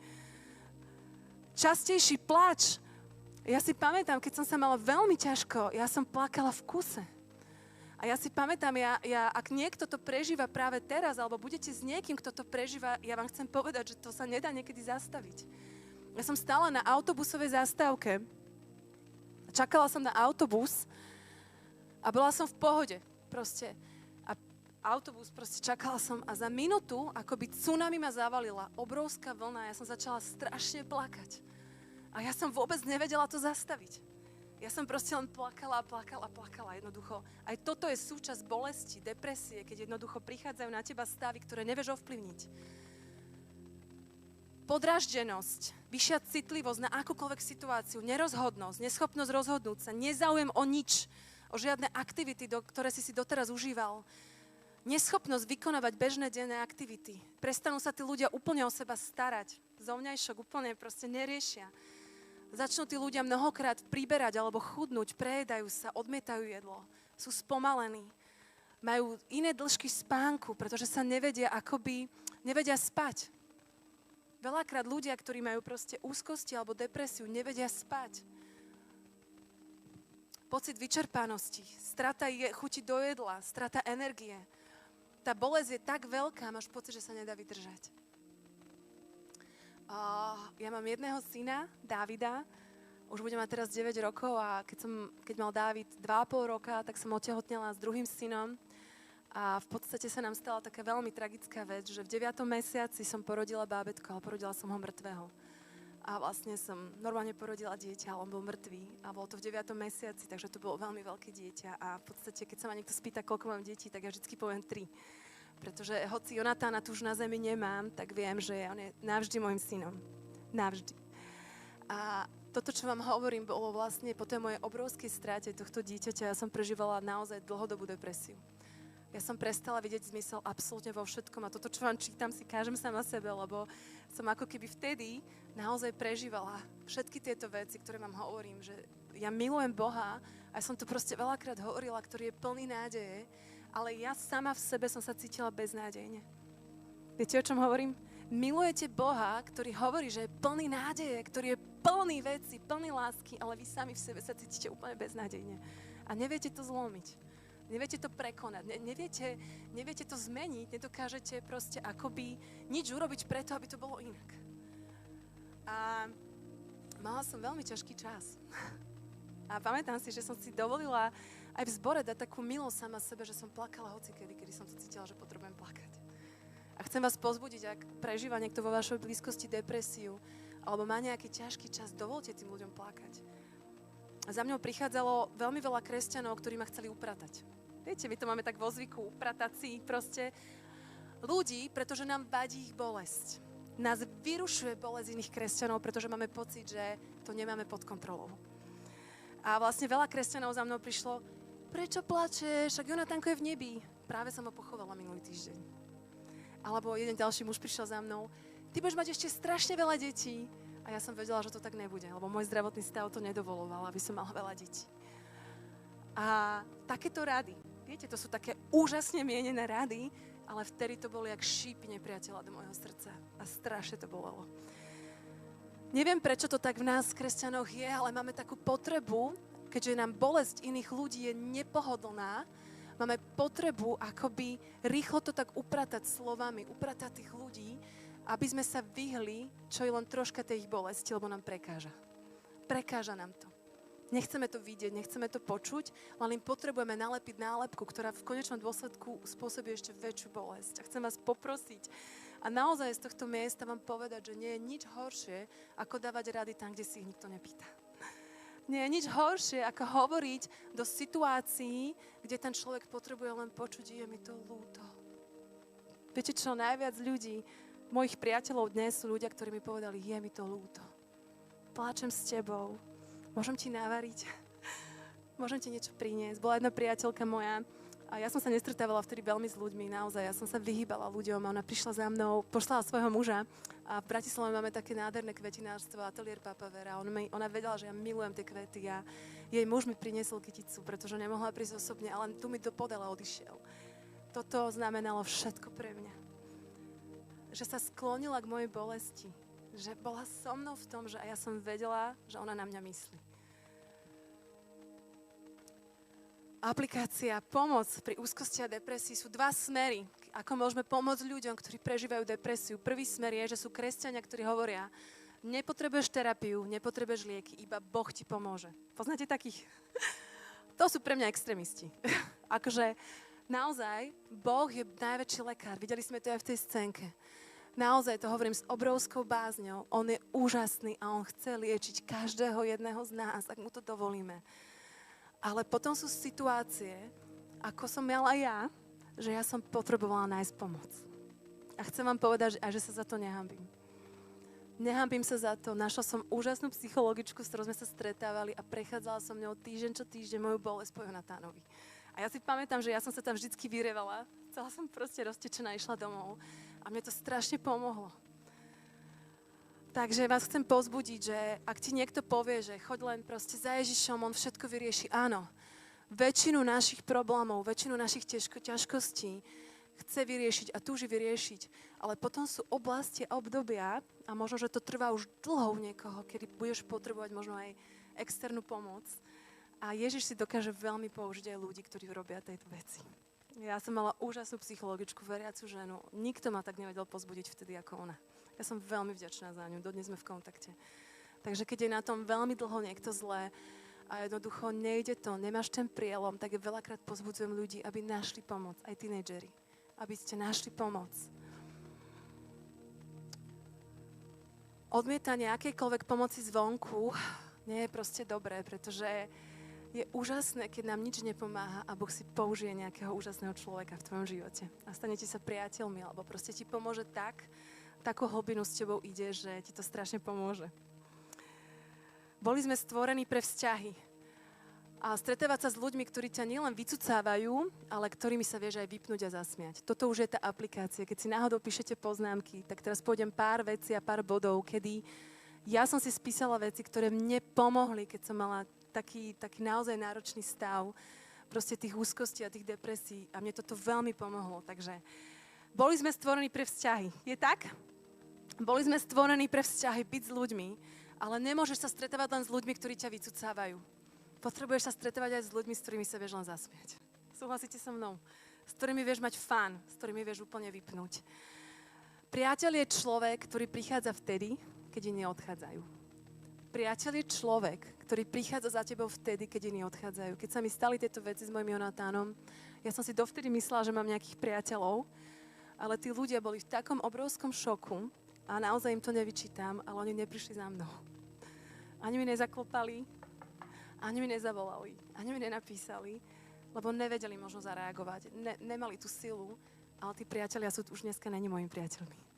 častejší plač. Ja si pamätám, keď som sa mala veľmi ťažko, ja som plakala v kuse. A ja si pamätám, ak niekto to prežíva práve teraz, alebo budete s niekým, kto to prežíva, ja vám chcem povedať, že to sa nedá niekedy zastaviť. Ja som stála na autobusovej zastávke, čakala som na autobus a bola som v pohode proste. A autobus proste čakala som a za minútu, akoby tsunami ma zavalila, obrovská vlna, ja som začala strašne plakať. A ja som vôbec nevedela to zastaviť. Ja som proste len plakala jednoducho. Aj toto je súčasť bolesti, depresie, keď jednoducho prichádzajú na teba stavy, ktoré nevieš ovplyvniť. Podráždenosť, vyššia citlivosť na akúkoľvek situáciu, nerozhodnosť, neschopnosť rozhodnúť sa, nezáujem o nič, o žiadne aktivity, ktoré si doteraz užíval. Neschopnosť vykonávať bežné denné aktivity. Prestanú sa tí ľudia úplne o seba starať. Zovňajšok úplne proste neriešia. Začnú tí ľudia mnohokrát priberať alebo chudnúť, prejedajú sa, odmietajú jedlo, sú spomalení, majú iné dĺžky spánku, pretože sa nevedia spať. Veľakrát ľudia, ktorí majú proste úzkosti alebo depresiu, nevedia spať. Pocit vyčerpanosti, strata chuti do jedla, strata energie. Tá bolesť je tak veľká, máš pocit, že sa nedá vydržať. Ja mám jedného syna, Dávida, už bude mať teraz 9 rokov a keď mal Dávid 2,5 roka, tak som otehotnela s druhým synom a v podstate sa nám stala taká veľmi tragická vec, že v 9. mesiaci som porodila bábätko, ale porodila som ho mŕtvého. A vlastne som normálne porodila dieťa, ale on bol mŕtvý a bolo to v 9. mesiaci, takže to bolo veľmi veľké dieťa a v podstate, keď sa ma niekto spýta, koľko mám detí, tak ja vždycky poviem 3. Pretože hoci Jonatána tu už na zemi nemám, tak viem, že on je navždy môjim synom. Navždy. A toto, čo vám hovorím, bolo vlastne po tej mojej obrovskej strate tohto dieťaťa. Ja som prežívala naozaj dlhodobú depresiu. Ja som prestala vidieť zmysel absolútne vo všetkom. A toto, čo vám čítam, si kážem sama sebe, lebo som ako keby vtedy naozaj prežívala všetky tieto veci, ktoré vám hovorím, že ja milujem Boha a som to proste veľakrát hovorila, ktorý je plný nádeje, ale ja sama v sebe som sa cítila beznádejne. Viete, o čom hovorím? Milujete Boha, ktorý hovorí, že je plný nádeje, ktorý je plný veci, plný lásky, ale vy sami v sebe sa cítite úplne beznádejne. A neviete to zlomiť. Neviete to prekonať. Neviete to zmeniť. Nedokážete proste akoby nič urobiť preto, aby to bolo inak. A mala som veľmi ťažký čas. A pamätám si, že som si dovolila aj v zbore dať takú milosť sama sebe, že som plakala hocikedy, kedy som to cítila, že potrebujem plakať. A chcem vás pozbudiť, ak prežíva niekto vo vašej blízkosti depresiu, alebo má nejaký ťažký čas, dovolte tým ľuďom plakať. A za mňou prichádzalo veľmi veľa kresťanov, ktorí ma chceli upratať. Viete, my to máme tak vo zvyku, upratať si proste ľudí, pretože nám vadí ich bolesť. Nás vyrušuje bolesť iných kresťanov, pretože máme pocit, že to nemáme pod kontrolou. A vlastne veľa kresťanov za mnou prišlo, prečo plačeš, ak Jonatánko je v nebi. Práve som ho pochovala minulý týždeň. Alebo jeden ďalší muž prišiel za mnou, ty budeš mať ešte strašne veľa detí. A ja som vedela, že to tak nebude, lebo môj zdravotný stav to nedovoloval, aby som mala veľa detí. A takéto rady, viete, to sú také úžasne mienené rady, ale vtedy to boli jak šípy nepriateľa do môjho srdca. A strašne to bolelo. Neviem, prečo to tak v nás, kresťanoch, je, ale máme takú potrebu, keďže nám bolesť iných ľudí je nepohodlná, máme potrebu akoby rýchlo to tak upratať slovami, upratať tých ľudí, aby sme sa vyhli, čo je len troška tej ich bolesti, lebo nám prekáža. Prekáža nám to. Nechceme to vidieť, nechceme to počuť, len im potrebujeme nalepiť nálepku, ktorá v konečnom dôsledku spôsobí ešte väčšiu bolesť. A chcem vás poprosiť a naozaj z tohto miesta vám povedať, že nie je nič horšie, ako dávať rady tam, kde si ich nikto nepýta. Nie je nič horšie, ako hovoriť do situácií, kde ten človek potrebuje len počuť, je mi to ľúto. Viete čo, najviac ľudí, mojich priateľov dnes sú ľudia, ktorí mi povedali, je mi to ľúto. Pláčem s tebou. Môžem ti navariť? Môžem ti niečo priniesť? Bola jedna priateľka moja a ja som sa nestretávala vtedy veľmi s ľuďmi, naozaj. Ja som sa vyhýbala ľuďom a ona prišla za mnou, poslala svojho muža A v Bratislave máme také nádherné kvetinárstvo, ateliér Papavera. Ona vedela, že ja milujem tie kvety a jej muž mi priniesol kyticu, pretože nemohla prísť osobne, ale tu mi to podal a odišiel. Toto znamenalo všetko pre mňa. Že sa sklonila k mojej bolesti. Že bola so mnou v tom, že ja som vedela, že ona na mňa myslí. Aplikácia, pomoc pri úzkosti a depresii sú dva smery, ako môžeme pomôcť ľuďom, ktorí prežívajú depresiu. Prvý smer je, že sú kresťania, ktorí hovoria, nepotrebuješ terapiu, nepotrebuješ lieky, iba Boh ti pomôže. Poznáte takých? To sú pre mňa extrémisti. Akože naozaj, Boh je najväčší lekár. Videli sme to aj v tej scénke. Naozaj to hovorím s obrovskou bázňou. On je úžasný a on chce liečiť každého jedného z nás, ak mu to dovolíme. Ale potom sú situácie, ako som mala ja, že ja som potrebovala nájsť pomoc. A chcem vám povedať, že sa za to nehanbím. Nehanbím sa za to. Našla som úžasnú psychologičku, s ktorou sme sa stretávali a prechádzala som ňou týždeň čo týždeň moju bolesť po Jonatánovi. A ja si pamätám, že ja som sa tam vždycky vyrevala. Celá som proste roztečená, išla domov. A mne to strašne pomohlo. Takže vás chcem povzbudiť, že ak ti niekto povie, že choď len proste za Ježišom, on všetko vyrieši. Áno, väčšinu našich problémov, väčšinu našich ťažkostí chce vyriešiť a túži vyriešiť. Ale potom sú oblasti a obdobia, a možno, že to trvá už dlho u niekoho, kedy budeš potrebovať možno aj externú pomoc. A Ježiš si dokáže veľmi použiť aj ľudí, ktorí robia tejto veci. Ja som mala úžasnú psychologičku, veriacu ženu. Nikto ma tak nevedel pozbudiť vtedy ako ona. Ja som veľmi vďačná za ňu, dodnes sme v kontakte. Takže keď je na tom veľmi dlho niekto zlé a jednoducho nejde to, nemáš ten prielom, tak veľakrát pozbudzujem ľudí, aby našli pomoc, aj tínedžeri. Aby ste našli pomoc. Odmietanie akejkoľvek pomoci zvonku nie je proste dobré, pretože je úžasné, keď nám nič nepomáha a Boh si použije nejakého úžasného človeka v tvojom živote. A stanete sa priateľmi, alebo proste ti pomôže takú hlbinu s tebou ide, že ti to strašne pomôže. Boli sme stvorení pre vzťahy. A stretávať sa s ľuďmi, ktorí ťa nielen vycucávajú, ale ktorými sa vieš aj vypnúť a zasmiať. Toto už je tá aplikácia. Keď si náhodou píšete poznámky, tak teraz pôjdem pár vecí a pár bodov, kedy ja som si spísala veci, ktoré mne pomohli, keď som mala taký naozaj náročný stav proste tých úzkostí a tých depresí. A mne toto veľmi pomohlo. Takže boli sme stvorení pre vzťahy. Je tak? Boli sme stvorení pre vzťahy, byť s ľuďmi, ale nemôžeš sa stretávať len s ľuďmi, ktorí ťa vycucávajú. Potrebuješ sa stretávať aj s ľuďmi, s ktorými sa vieš len zasmiať. Súhlasíte so mnou? S ktorými vieš mať fun, s ktorými vieš úplne vypnúť. Priateľ je človek, ktorý prichádza vtedy, keď iní odchádzajú. Priateľ je človek, ktorý prichádza za tebou vtedy, keď iní odchádzajú. Keď sa mi stali tieto veci s mojim Jonatánom, ja som si dovtedy myslela, že mám nejakých priateľov, ale tí ľudia boli v takom obrovskom šoku a naozaj im to nevyčítam, ale oni neprišli za mnou. Ani mi nezaklopali, ani mi nezavolali, ani mi nenapísali, lebo nevedeli možno zareagovať. Nemali tú silu, ale tí priatelia sú už dneska není mojimi priateľmi.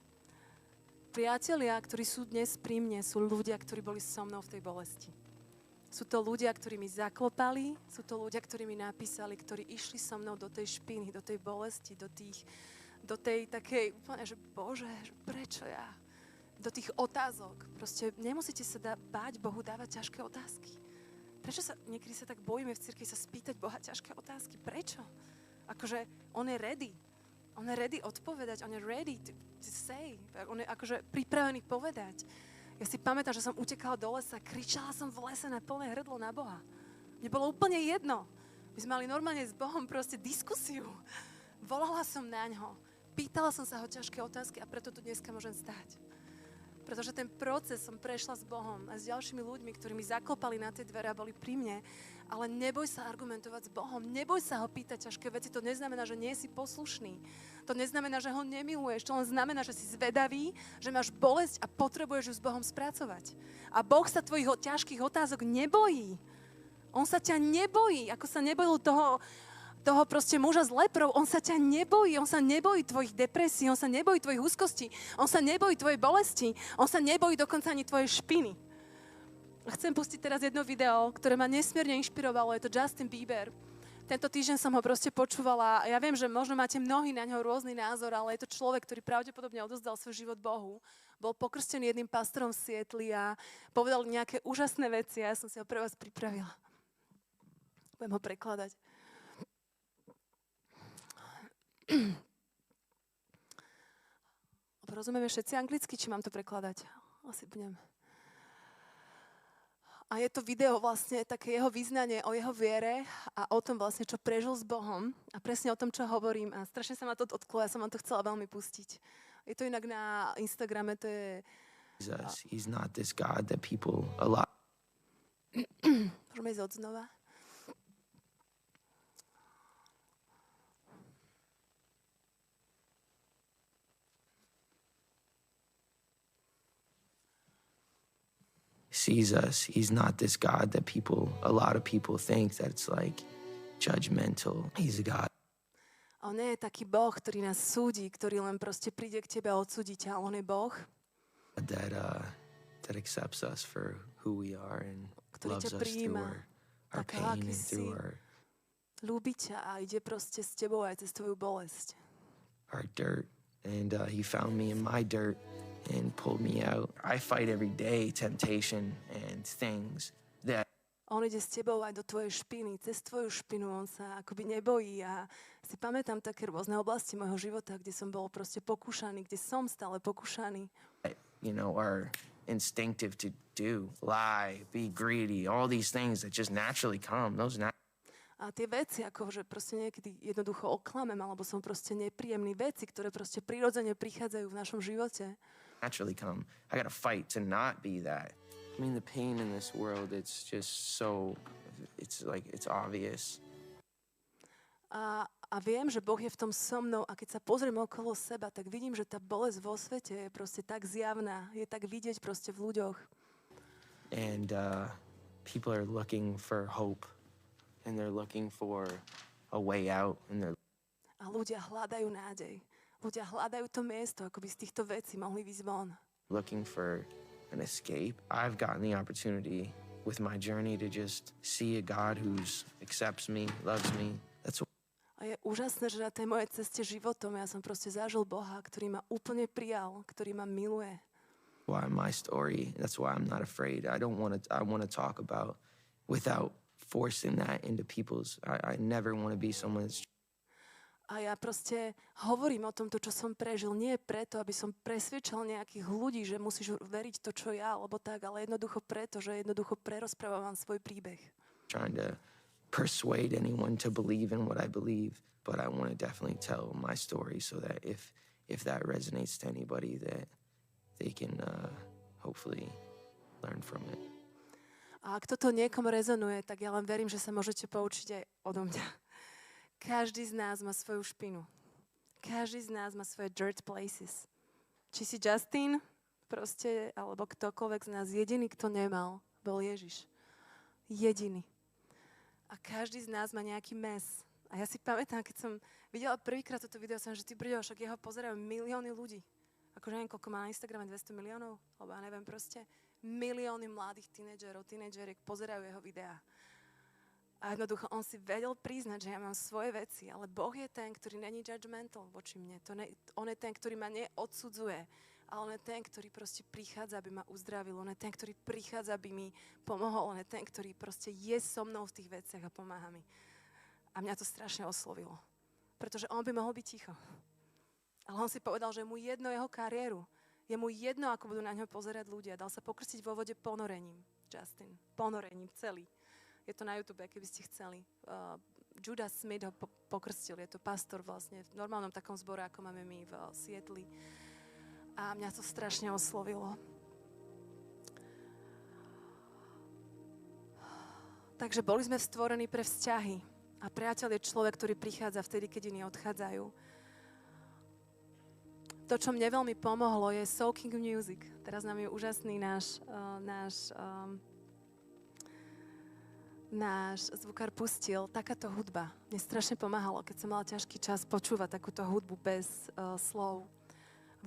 Priatelia, ktorí sú dnes pri mne, sú ľudia, ktorí boli so mnou v tej bolesti. Sú to ľudia, ktorí mi zaklopali, sú to ľudia, ktorí mi napísali, ktorí išli so mnou do tej špiny, do tej bolesti, do tej takej úplne, že Bože, že prečo ja? Do tých otázok. Proste nemusíte sa báť Bohu dávať ťažké otázky. Prečo sa, niekedy sa tak bojíme v cirkvi sa spýtať Boha ťažké otázky? Prečo? Akože on je ready. On je ready odpovedať. On je ready to say. On je akože pripravený povedať. Ja si pamätám, že som utekala do lesa, kričala som v lese na plné hrdlo na Boha. Mne bolo úplne jedno. My sme mali normálne s Bohom proste diskusiu. Volala som na ňo. Pýtala som sa ho ťažké otázky a preto tu dneska môžem stáť. Pretože ten proces som prešla s Bohom a s ďalšími ľuďmi, ktorí mi zaklopali na tie dvere a boli pri mne. Ale neboj sa argumentovať s Bohom, neboj sa ho pýtať ťažké veci. To neznamená, že nie si poslušný. To neznamená, že ho nemiluješ. To len znamená, že si zvedavý, že máš bolesť a potrebuješ ju s Bohom spracovať. A Boh sa tvojich ťažkých otázok nebojí. On sa ťa nebojí, ako sa nebojil toho proste muža s leprou, on sa ťa nebojí, on sa nebojí tvojich depresí, on sa nebojí tvojich úzkostí, on sa nebojí tvojej bolesti, on sa nebojí dokonca ani tvojej špiny. Chcem pustiť teraz jedno video, ktoré ma nesmierne inšpirovalo, je to Justin Bieber. Tento týždeň som ho proste počúvala a ja viem, že možno máte mnohí na ňo rôzny názor, ale je to človek, ktorý pravdepodobne odozdal svoj život Bohu. bol pokrstený jedným pastorom v Sietli a povedal nejaké úžasné veci a ja som si ho pre vás pripravila. Budem ho prekladať. Rozumieme všetci anglicky, či mám to prekladať? Asi budem. A je to video vlastne také jeho vyznanie o jeho viere a o tom vlastne, čo prežil s Bohom a presne o tom, čo hovorím. A strašne sa ma to dotklo, ja som vám to chcela veľmi pustiť. Je to inak na Instagrame, to je...
Jesus, he's not this God that people a lot.
Môžeme ísť odznova.
Sees us. He's not this God that a lot of people think that's like judgmental. He's a God.
A on nie je taký Boh, ktorý nás súdi, ktorý len proste príde k tebe a odsúdi ťa. On je Boh,
that accepts us for who we are and
ktorý
loves
ťa
us through
prijíma,
our
taká,
pain
aký
and
si.
through
Ľúbi ťa a ide proste s tebou aj cez tvoju bolesť.
our dirt. And he found me in my dirt and pulled me out. I fight every day temptation and things that
On ide s tebou aj do tvojej špiny, cez tvoju špinu, on sa akoby nebojí a si pamätám také rôzne oblasti môjho života, kde som bol proste pokúšaný, kde som stále pokúšaný.
are instinctive to do. Lie, be greedy, all these things that just naturally come.
A tie veci, ako že proste niekedy jednoducho oklamem, alebo som proste nepríjemný, veci, ktoré proste prirodzene prichádzajú v našom živote.
naturally come. I got to fight to not be that. I mean, the pain in this world, it's just so, it's obvious.
A viem, že Boh je v tom so mnou a keď sa pozriem okolo seba, tak vidím, že tá bolesť vo svete je proste tak zjavná, je tak vidieť proste v ľuďoch.
And people are looking for hope, and they're looking for a way out, and
A ľudia hľadajú nádej. Ľudia hľadajú to miesto, ako by z týchto vecí mohli výjsť von.
looking for an escape. I've gotten the opportunity with my journey to just see a God who accepts me, loves me.
A je úžasné, že na tej mojej ceste životom ja som proste zažil Boha, ktorý ma úplne prijal, ktorý ma miluje.
Why my story, that's why I'm not afraid. I want to talk about without forcing that into people's. I never want to be someone that's
A ja proste hovorím o tomto, čo som prežil, nie preto, aby som presvedčal nejakých ľudí, že musíš veriť to, čo ja, alebo tak, ale jednoducho preto, že jednoducho prerozprávam svoj príbeh.
trying to persuade anyone to believe in what I believe, but I want to definitely tell my story so that if that resonates to anybody, that they can hopefully learn from it.
A ak toto niekomu rezonuje, tak ja len verím, že sa môžete poučiť aj odo mňa. Každý z nás má svoju špinu. Každý z nás má svoje dirt places. Či si Justin, proste, alebo ktokoľvek z nás, jediný, kto nemal, bol Ježiš. Jediný. A každý z nás má nejaký mes. A ja si pamätám, keď som videla prvýkrát toto video, som, že ty brďo, však jeho pozerajú milióny ľudí. Akože neviem, koľko má na Instagrame, 200 miliónov? Alebo ja neviem, proste milióny mladých tínedžeriek pozerajú jeho videá. A jednoducho, on si vedel priznať, že ja mám svoje veci, ale Boh je ten, ktorý není judgmental voči mne. On je ten, ktorý ma neodsudzuje, ale on je ten, ktorý proste prichádza, aby ma uzdravil. On je ten, ktorý prichádza, aby mi pomohol. On je ten, ktorý proste je so mnou v tých veciach a pomáha mi. A mňa to strašne oslovilo. Pretože on by mohol byť ticho. Ale on si povedal, že je mu jedno jeho kariéru. Je mu jedno, ako budú na ňo pozerať ľudia. Dal sa pokrstiť vo vode ponorením. Justin. Ponorením celý. Je to na YouTube, keby ste chceli. Judas Smith ho pokrstil. Je to pastor vlastne v normálnom takom zbore, ako máme my v Sietli. A mňa to strašne oslovilo. Takže boli sme stvorení pre vzťahy. A priateľ je človek, ktorý prichádza vtedy, keď iní odchádzajú. To, čo mne veľmi pomohlo, je soaking music. Teraz nám je úžasný náš zvukár pustil. Takáto hudba. Mne strašne pomáhalo, keď som mala ťažký čas počúvať takúto hudbu bez slov.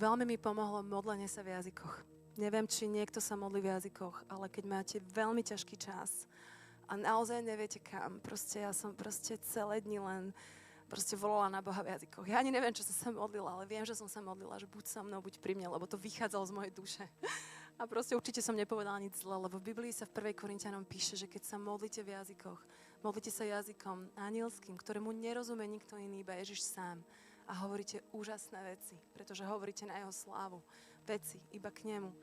Veľmi mi pomohlo modlenie sa v jazykoch. Neviem, či niekto sa modlí v jazykoch, ale keď máte veľmi ťažký čas a naozaj neviete kam, proste ja som celé dni len v proste volala na Boha v jazykoch. Ja ani neviem, čo som sa modlila, ale viem, že som sa modlila, že buď so mnou, buď pri mne, lebo to vychádzalo z mojej duše. A proste určite som nepovedala nič zle, lebo v Biblii sa v 1. Korinťanom píše, že keď sa modlíte v jazykoch, modlite sa jazykom anielským, ktorému nerozumie nikto iný, iba Ježiš sám. A hovoríte úžasné veci, pretože hovoríte na jeho slávu. Veci, iba k nemu.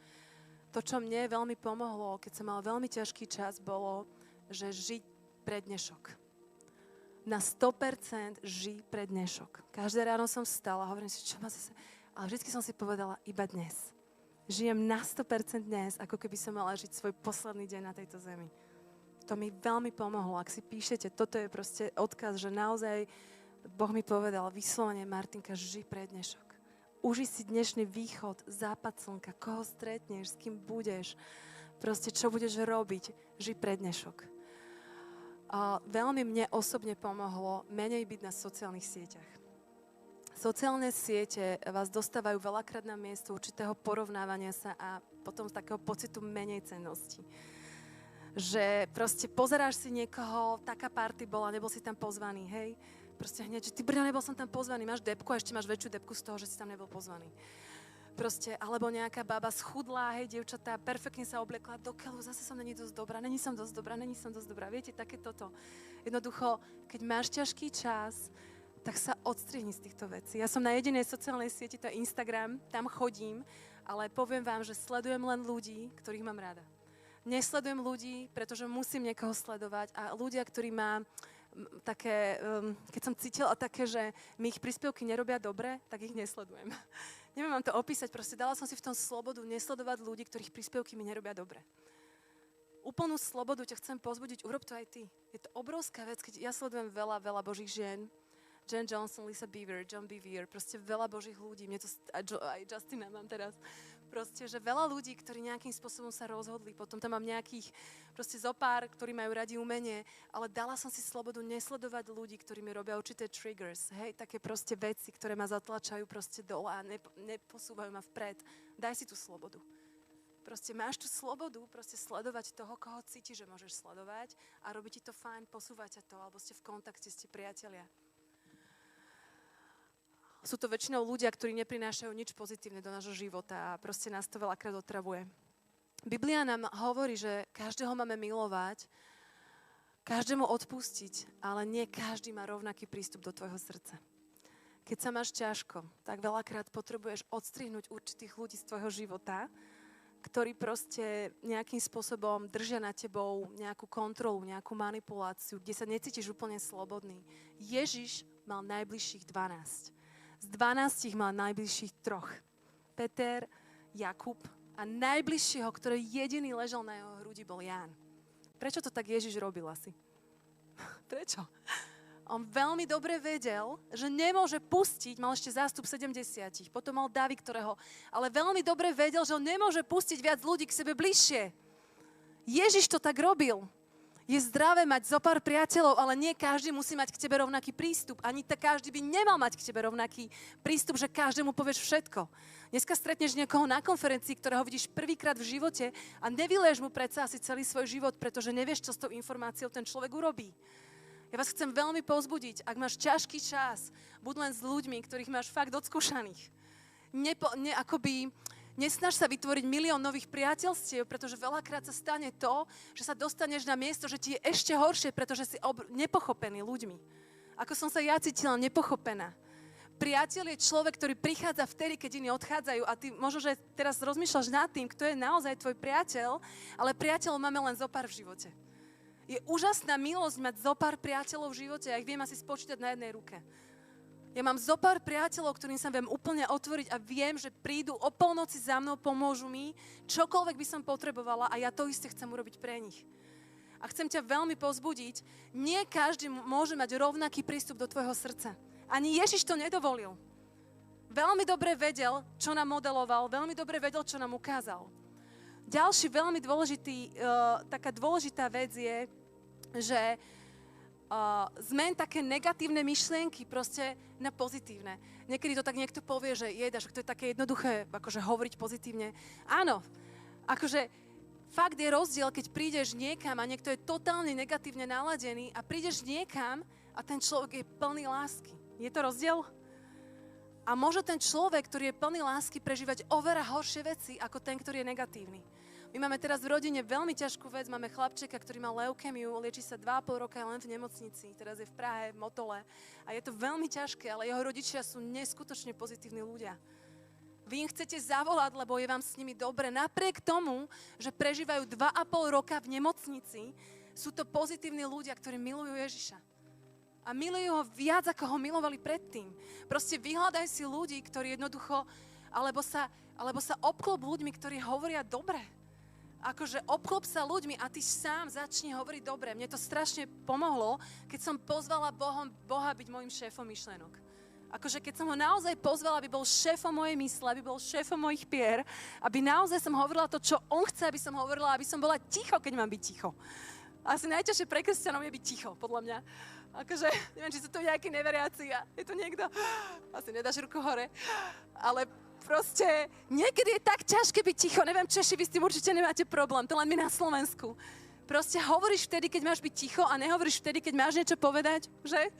To, čo mne veľmi pomohlo, keď som mala veľmi ťažký čas, bolo, že žiť pre dnešok. Na 100% žij pre dnešok. Každé ráno som vstala a hovorím si, čo ma zase... Ale vždy som si povedala, iba dnes. Žijem na 100% dnes, ako keby som mala žiť svoj posledný deň na tejto zemi. To mi veľmi pomohlo. Ak si píšete, toto je proste odkaz, že naozaj Boh mi povedal vyslovene, Martinka, žij pre dnešok. Uži si dnešný východ, západ slnka, koho stretneš, s kým budeš, proste čo budeš robiť, žij pre dnešok. A veľmi mne osobne pomohlo menej byť na sociálnych sieťach. Sociálne siete vás dostávajú veľakrát na miesto určitého porovnávania sa a potom z takého pocitu menej cennosti. Že proste pozeráš si niekoho, taká party bola, nebol si tam pozvaný, hej? Proste hneď, že ty brňo, nebol som tam pozvaný, máš depku a ešte máš väčšiu depku z toho, že si tam nebol pozvaný. Proste, alebo nejaká baba schudlá, hej, dievčatá, perfektne sa obliekla do keľu, zase som není dosť dobrá, není som dosť dobrá. Viete, také toto. Jednoducho, keď máš ťažký čas, tak sa odstrihni z týchto vecí. Ja som na jedinej sociálnej sieti, to je Instagram, tam chodím, ale poviem vám, že sledujem len ľudí, ktorých mám rada. Nesledujem ľudí, pretože musím niekoho sledovať a ľudia, ktorí má také, keď som cítila také, že mi ich príspevky nerobia dobre, tak ich nesledujem. Neviem vám to opísať, proste dala som si v tom slobodu nesledovať ľudí, ktorých príspevky mi nerobia dobre. Úplnú slobodu ťa chcem pozbudiť, urob to aj ty. Je to obrovská vec, keď ja sledujem veľa božích žien, Jen Johnson, Lisa Beaver, John Bevere, proste veľa božích ľudí, mne to, aj Justina mám teraz, proste, že veľa ľudí, ktorí nejakým spôsobom sa rozhodli, potom tam mám nejakých, proste zopár, ktorí majú radi umenie, ale dala som si slobodu nesledovať ľudí, ktorí mi robia určité triggers, hej, také proste veci, ktoré ma zatlačajú proste dole a neposúvajú ma vpred. Daj si tú slobodu. Proste máš tú slobodu, proste sledovať toho, koho cítiš, že môžeš sledovať a robí ti to fajn, posúvať ťa to, alebo ste v kontakte, ste priatelia. Sú to väčšinou ľudia, ktorí neprinášajú nič pozitívne do nášho života a proste nás to veľakrát otravuje. Biblia nám hovorí, že každého máme milovať, každému odpustiť, ale nie každý má rovnaký prístup do tvojho srdca. Keď sa máš ťažko, tak veľakrát potrebuješ odstrihnúť určitých ľudí z tvojho života, ktorí proste nejakým spôsobom držia nad tebou nejakú kontrolu, nejakú manipuláciu, kde sa necítiš úplne slobodný. Ježiš mal najbližších 12. Z 12 mal najbližších 3. Peter, Jakub a najbližšieho, ktorý jediný ležal na jeho hrudi, bol Ján. Prečo to tak Ježiš robil asi? Prečo? On veľmi dobre vedel, že nemôže pustiť, mal ešte zástup 70, potom mal Dávid, ktorého, ale veľmi dobre vedel, že on nemôže pustiť viac ľudí k sebe bližšie. Ježiš to tak robil. Je zdravé mať zopár priateľov, ale nie každý musí mať k tebe rovnaký prístup. Ani každý by nemal mať k tebe rovnaký prístup, že každému povieš všetko. Dneska stretneš niekoho na konferencii, ktorého vidíš prvýkrát v živote a nevyléš mu predsa asi celý svoj život, pretože nevieš, čo s tou informáciou ten človek urobí. Ja vás chcem veľmi povzbudiť, ak máš ťažký čas, buď len s ľuďmi, ktorých máš fakt odskúšaných. Nesnaž sa vytvoriť milión nových priateľstiev, pretože veľakrát sa stane to, že sa dostaneš na miesto, že ti je ešte horšie, pretože si nepochopený ľuďmi. Ako som sa ja cítila nepochopená. Priateľ je človek, ktorý prichádza vtedy, keď iní odchádzajú a ty možno, že teraz rozmýšľaš nad tým, kto je naozaj tvoj priateľ, ale priateľov máme len zopár v živote. Je úžasná milosť mať zopár priateľov v živote, ja ich viem asi spočítať na jednej ruke. Ja mám zopár priateľov, ktorým sa viem úplne otvoriť a viem, že prídu o polnoci za mnou, pomôžu mi, čokoľvek by som potrebovala a ja to isté chcem urobiť pre nich. A chcem ťa veľmi povzbudiť, nie každý môže mať rovnaký prístup do tvojho srdca. Ani Ježiš to nedovolil. Veľmi dobre vedel, čo nám modeloval, veľmi dobre vedel, čo nám ukázal. Ďalší veľmi taká dôležitá vec je, že zmen také negatívne myšlienky proste na pozitívne. Niekedy to tak niekto povie, že že to je také jednoduché, akože hovoriť pozitívne. Áno, akože fakt je rozdiel, keď prídeš niekam a niekto je totálne negatívne naladený a prídeš niekam a ten človek je plný lásky. Je to rozdiel? A môže ten človek, ktorý je plný lásky, prežívať oveľa horšie veci, ako ten, ktorý je negatívny. My máme teraz v rodine veľmi ťažkú vec. Máme chlapčeka, ktorý má leukémiu, lieči sa 2,5 roka len v nemocnici. Teraz je v Prahe, v Motole. A je to veľmi ťažké, ale jeho rodičia sú neskutočne pozitívni ľudia. Vy im chcete zavolať, lebo je vám s nimi dobre. Napriek tomu, že prežívajú 2,5 roka v nemocnici, sú to pozitívni ľudia, ktorí milujú Ježiša. A milujú ho viac, ako ho milovali predtým. Proste vyhľadaj si ľudí, ktorí jednoducho, alebo sa obklop ľuďmi, ktorí hovoria dobre. Akože obklop sa ľuďmi a ty sám začni hovoriť dobre. Mne to strašne pomohlo, keď som pozvala Boha byť môjim šéfom myšlienok. Akože keď som ho naozaj pozvala, aby bol šéfom mojej mysle, aby bol šéfom mojich pier, aby naozaj som hovorila to, čo on chce, aby som hovorila, aby som bola ticho, keď mám byť ticho. Asi najťažšie pre kresťanov je byť ticho, podľa mňa. Akože, neviem, či sú to nejakí neveriaci a je to niekto, asi nedáš ruku hore, ale proste niekedy je tak ťažké byť ticho. Neviem, Češi, vy s tým určite nemáte problém, to len my na Slovensku. Proste hovoríš vtedy, keď máš byť ticho a nehovoríš vtedy, keď máš niečo povedať, že?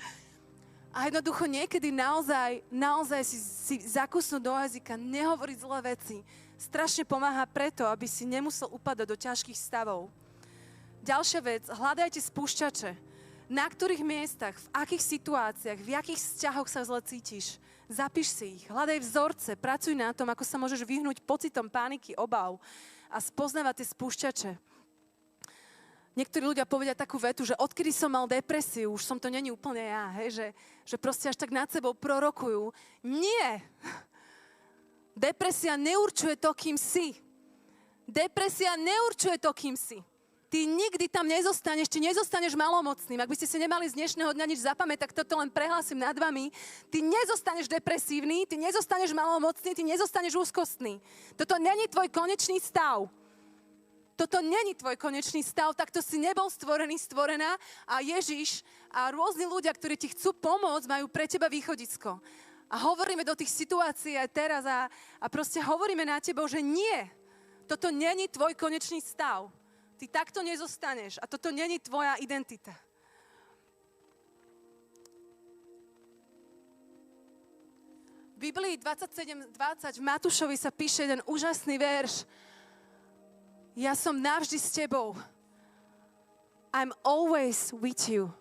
A jednoducho niekedy naozaj si zakusnúť do jazyka, nehovoriť zlé veci, strašne pomáha preto, aby si nemusel upadať do ťažkých stavov. Ďalšia vec, hľadajte spúšťače. Na ktorých miestach, v akých situáciách, v jakých vzťahoch sa zle cítiš. Zapíš si ich, hľadaj vzorce, pracuj na tom, ako sa môžeš vyhnúť pocitom pániky, obav a spoznávať tie spúšťače. Niektorí ľudia povedia takú vetu, že odkedy som mal depresiu, už som to není úplne ja, hej, že proste až tak nad sebou prorokujú. Nie! Depresia neurčuje to, kým si. Depresia neurčuje to, kým si. Ty nikdy tam nezostaneš, ty nezostaneš malomocným. Ak by ste si nemali z dnešného dňa nič zapamätať, tak toto len prehlásim nad vami. Ty nezostaneš depresívny, ty nezostaneš malomocný, ty nezostaneš úzkostný. Toto není tvoj konečný stav. Toto není tvoj konečný stav, takto si nebol stvorený, stvorená a Ježiš a rôzni ľudia, ktorí ti chcú pomôcť, majú pre teba východisko. A hovoríme do tých situácií aj teraz a proste hovoríme na tebo, že nie. Toto není tvoj konečný stav. Ty takto nezostaneš a toto není tvoja identita. V Biblii 27:20 v Matúšovi sa píše jeden úžasný verš. Ja som navždy s tebou. I'm always with you.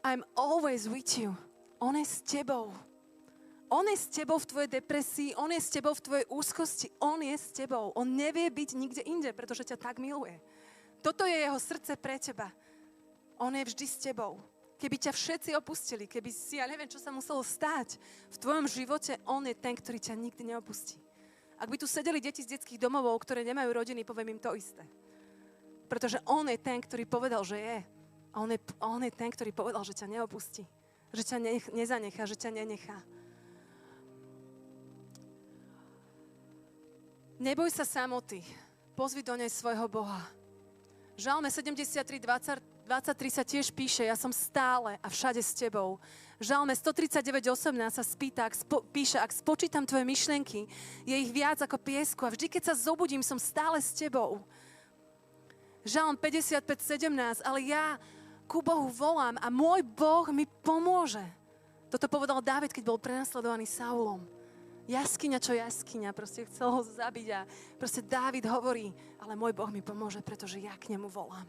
I'm always with you. On je s tebou. On je s tebou v tvojej depresii, on je s tebou v tvojej úzkosti, on je s tebou. On nevie byť nikde inde, pretože ťa tak miluje. Toto je jeho srdce pre teba. On je vždy s tebou. Keby ťa všetci opustili, keby si, ja neviem, čo sa muselo stať v tvojom živote, on je ten, ktorý ťa nikdy neopustí. Ak by tu sedeli deti z detských domovov, ktoré nemajú rodiny, poviem im to isté. Pretože on je ten, ktorý povedal, že je. A on je ten, ktorý povedal, že ťa neopustí. Že ťa nezanechá, že ťa nenechá. Neboj sa samoty, pozvi do nej svojho Boha. Žalme 73:23 sa tiež píše, ja som stále a všade s tebou. Žalme 139:18 sa píše, ak spočítam tvoje myšlienky, je ich viac ako piesku a vždy, keď sa zobudím, som stále s tebou. Žalm 55:17, ale ja ku Bohu volám a môj Boh mi pomôže. Toto povedal Dávid, keď bol prenasledovaný Saulom. Jaskyňa, čo jaskyňa, proste chcel ho zabiť a proste Dávid hovorí, ale môj Boh mi pomôže, pretože ja k nemu volám.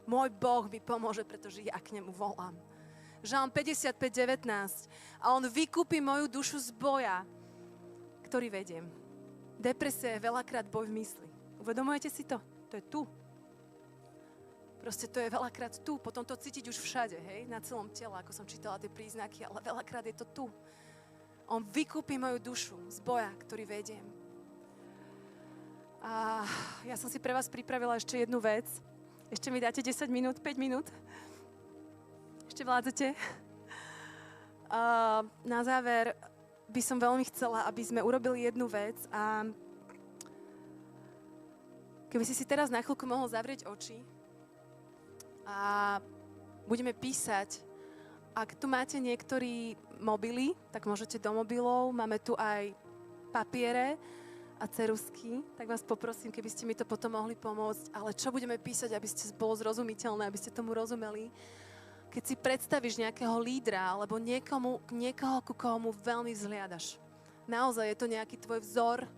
Môj Boh mi pomôže, pretože ja k nemu volám. Žalm 55:19 a on vykúpi moju dušu z boja, ktorý vediem. Depresia je veľakrát boj v mysli. Uvedomujete si to? To je tu. Proste to je veľakrát tu, potom to cítiť už všade, hej, na celom tele, ako som čítala tie príznaky, ale veľakrát je to tu. On vykúpi moju dušu z boja, ktorý vediem. A ja som si pre vás pripravila ešte jednu vec. Ešte mi dáte 10 minút, 5 minút? Ešte vládzete? Na záver by som veľmi chcela, aby sme urobili jednu vec a keby si teraz na chvíľku mohol zavrieť oči a budeme písať. Ak tu máte niektorí mobily, tak môžete do mobilov. Máme tu aj papiere a ceruzky, tak vás poprosím, keby ste mi to potom mohli pomôcť. Ale čo budeme písať, aby ste bolo zrozumiteľné, aby ste tomu rozumeli. keď si predstavíš nejakého lídra alebo niekoho, ku komu veľmi vzhliadaš. Naozaj je to nejaký tvoj vzor,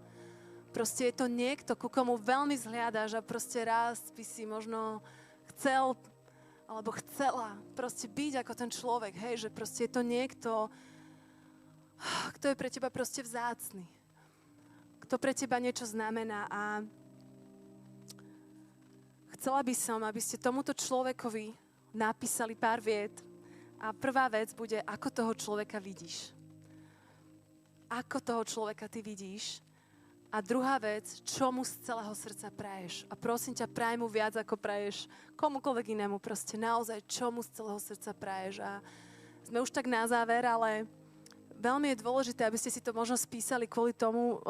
proste je to niekto, ku komu veľmi vzhliadaš a proste raz by si možno chcel alebo chcela proste byť ako ten človek, hej, že proste je to niekto, kto je pre teba proste vzácny, kto pre teba niečo znamená a chcela by som, aby ste tomuto človekovi napísali pár viet a prvá vec bude, ako toho človeka vidíš. Ako toho človeka ty vidíš. A druhá vec, čo mu z celého srdca praješ. A prosím ťa, praj mu viac, ako praješ komukoľvek inému. Proste naozaj, čo mu z celého srdca praješ. A sme už tak na záver, ale veľmi je dôležité, aby ste si to možno spísali kvôli tomu,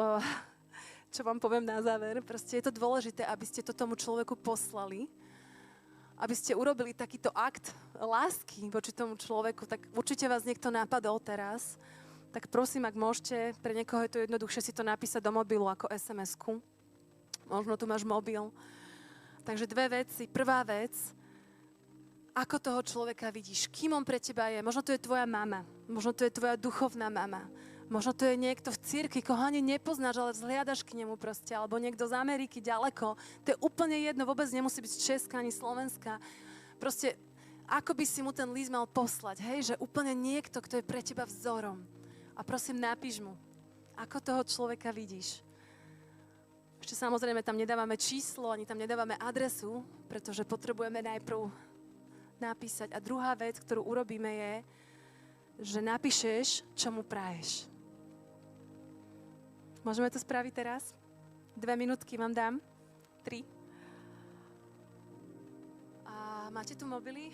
čo vám poviem na záver. Proste je to dôležité, aby ste to tomu človeku poslali, aby ste urobili takýto akt lásky voči tomu človeku, tak určite vás niekto napadol teraz. Tak prosím, ak môžete, pre niekoho je to jednoduchšie si to napísať do mobilu ako SMS-ku. Možno tu máš mobil. Takže dve veci. Prvá vec, ako toho človeka vidíš, kým on pre teba je. Možno to je tvoja mama, možno to je tvoja duchovná mama. Možno to je niekto v cirkvi, koho ani nepoznáš, ale vzhliadaš k nemu proste, alebo niekto z Ameriky ďaleko. To je úplne jedno, vôbec nemusí byť z Česka ani Slovenska. Proste, ako by si mu ten list mal poslať, hej, že úplne niekto, kto je pre teba vzorom. A prosím, napíš mu, ako toho človeka vidíš. Ešte samozrejme tam nedávame číslo, ani tam nedávame adresu, pretože potrebujeme najprv napísať. A druhá vec, ktorú urobíme je, že napíšeš, čo mu praješ. Môžeme to spraviť teraz? 2 minútky vám dám. 3. A máte tu mobily?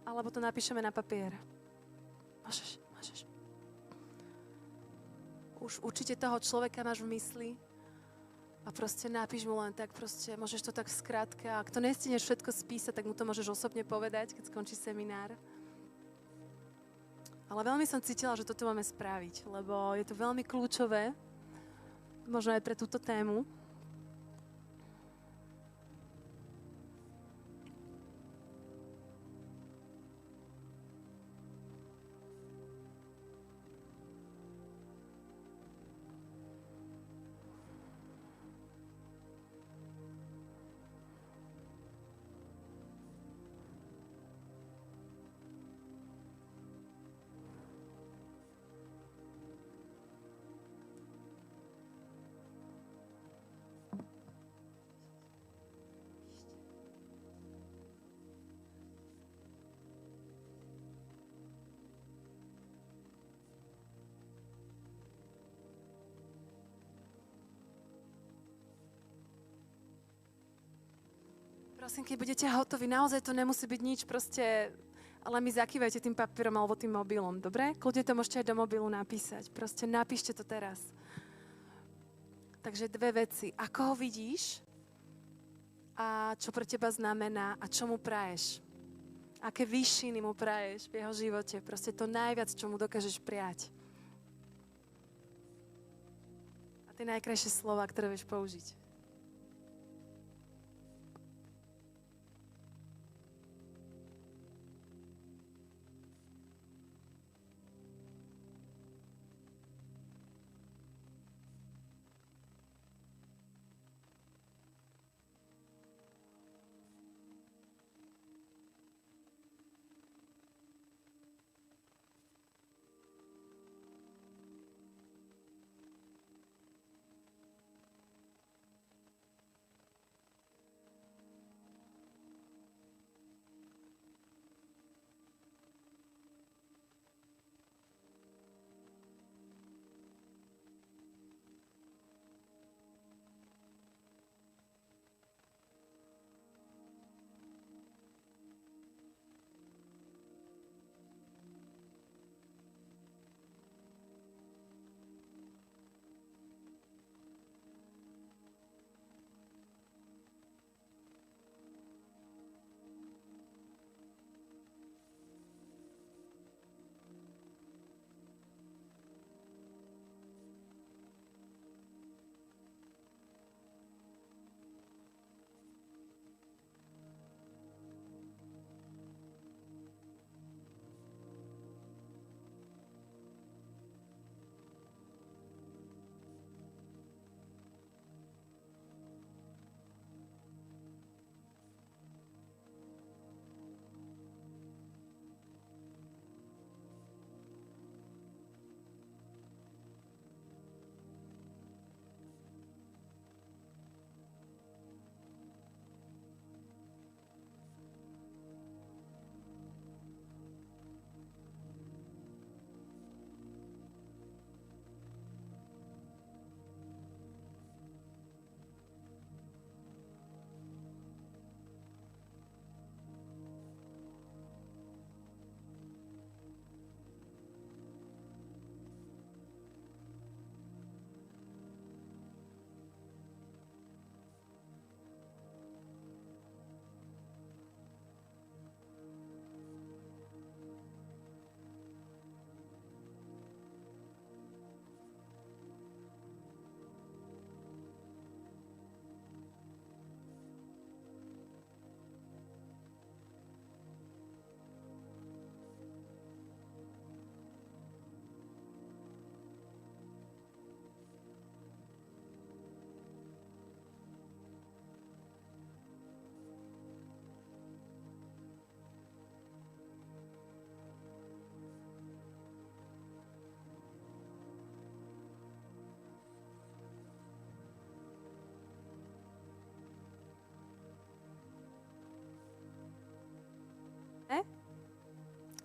Alebo to napíšeme na papier? Môžeš. Už určite toho človeka máš v mysli a proste napíš mu len tak, proste môžeš to tak v skratke. A ak to nestihneš všetko spísať, tak mu to môžeš osobne povedať, keď skončí seminár. Ale veľmi som cítila, že toto máme spraviť, lebo je to veľmi kľúčové, možno aj pre túto tému. Prosím, keď budete hotoví, naozaj to nemusí byť nič, proste, ale mi zakývajte tým papierom alebo tým mobilom, dobre? Kľudne to môžete aj do mobilu napísať, proste napíšte to teraz. Takže 2 veci. Ako ho vidíš a čo pre teba znamená a čo mu praješ. Aké výšiny mu praješ v jeho živote, proste to najviac, čo mu dokážeš prijať. A tie najkrajšie slova, ktoré vieš použiť.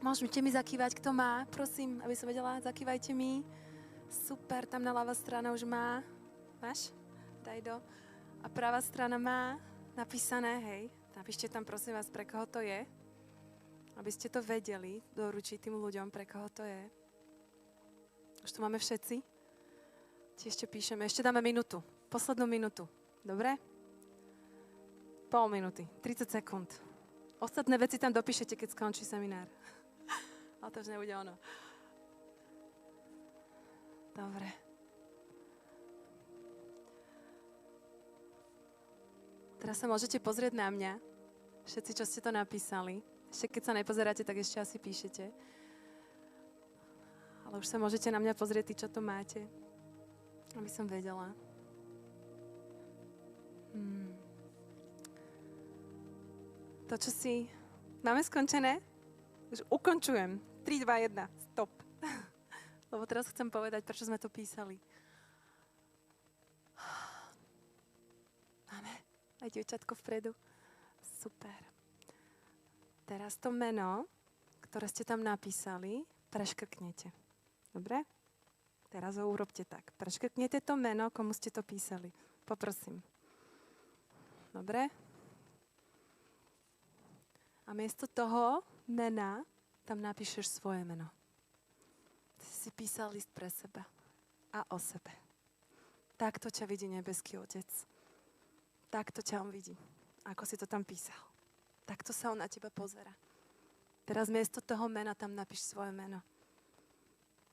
Môžete mi zakývať, kto má, prosím, aby som vedela, zakývajte mi. Super, tam na ľavá strana už má. Máš? Daj do. A pravá strana má napísané, hej, napíšte tam prosím vás, pre koho to je. Aby ste to vedeli doručiť tým ľuďom, pre koho to je. Už to máme všetci? Či ešte píšeme? Ešte dáme minútu. Poslednú minútu. Dobre? Pol minúty. 30 sekúnd. Ostatné veci tam dopíšete, keď skončí seminár. Ale to už nebude ono. Dobre. Teraz sa môžete pozrieť na mňa. Všetci, čo ste to napísali. Ešte keď sa nepozeráte, tak ešte asi píšete. Ale už sa môžete na mňa pozrieť, tí, čo to máte. Aby som vedela. To, čo si... Máme skončené? Už ukončujem. 3, 2, 1. Stop. Lebo teraz chcem povedať, prečo sme to písali. Máme? Aj dievčatko vpredu. Super. Teraz to meno, ktoré ste tam napísali, preškrknete. Dobre? Teraz ho urobte tak. Preškrknete to meno, komu ste to písali. Poprosím. Dobre? A miesto toho mena tam napíšeš svoje meno. Ty si písal list pre seba a o sebe. Takto ťa vidí nebeský Otec. Takto ťa on vidí, ako si to tam písal. Takto sa on na teba pozerá. Teraz miesto toho mena tam napíš svoje meno.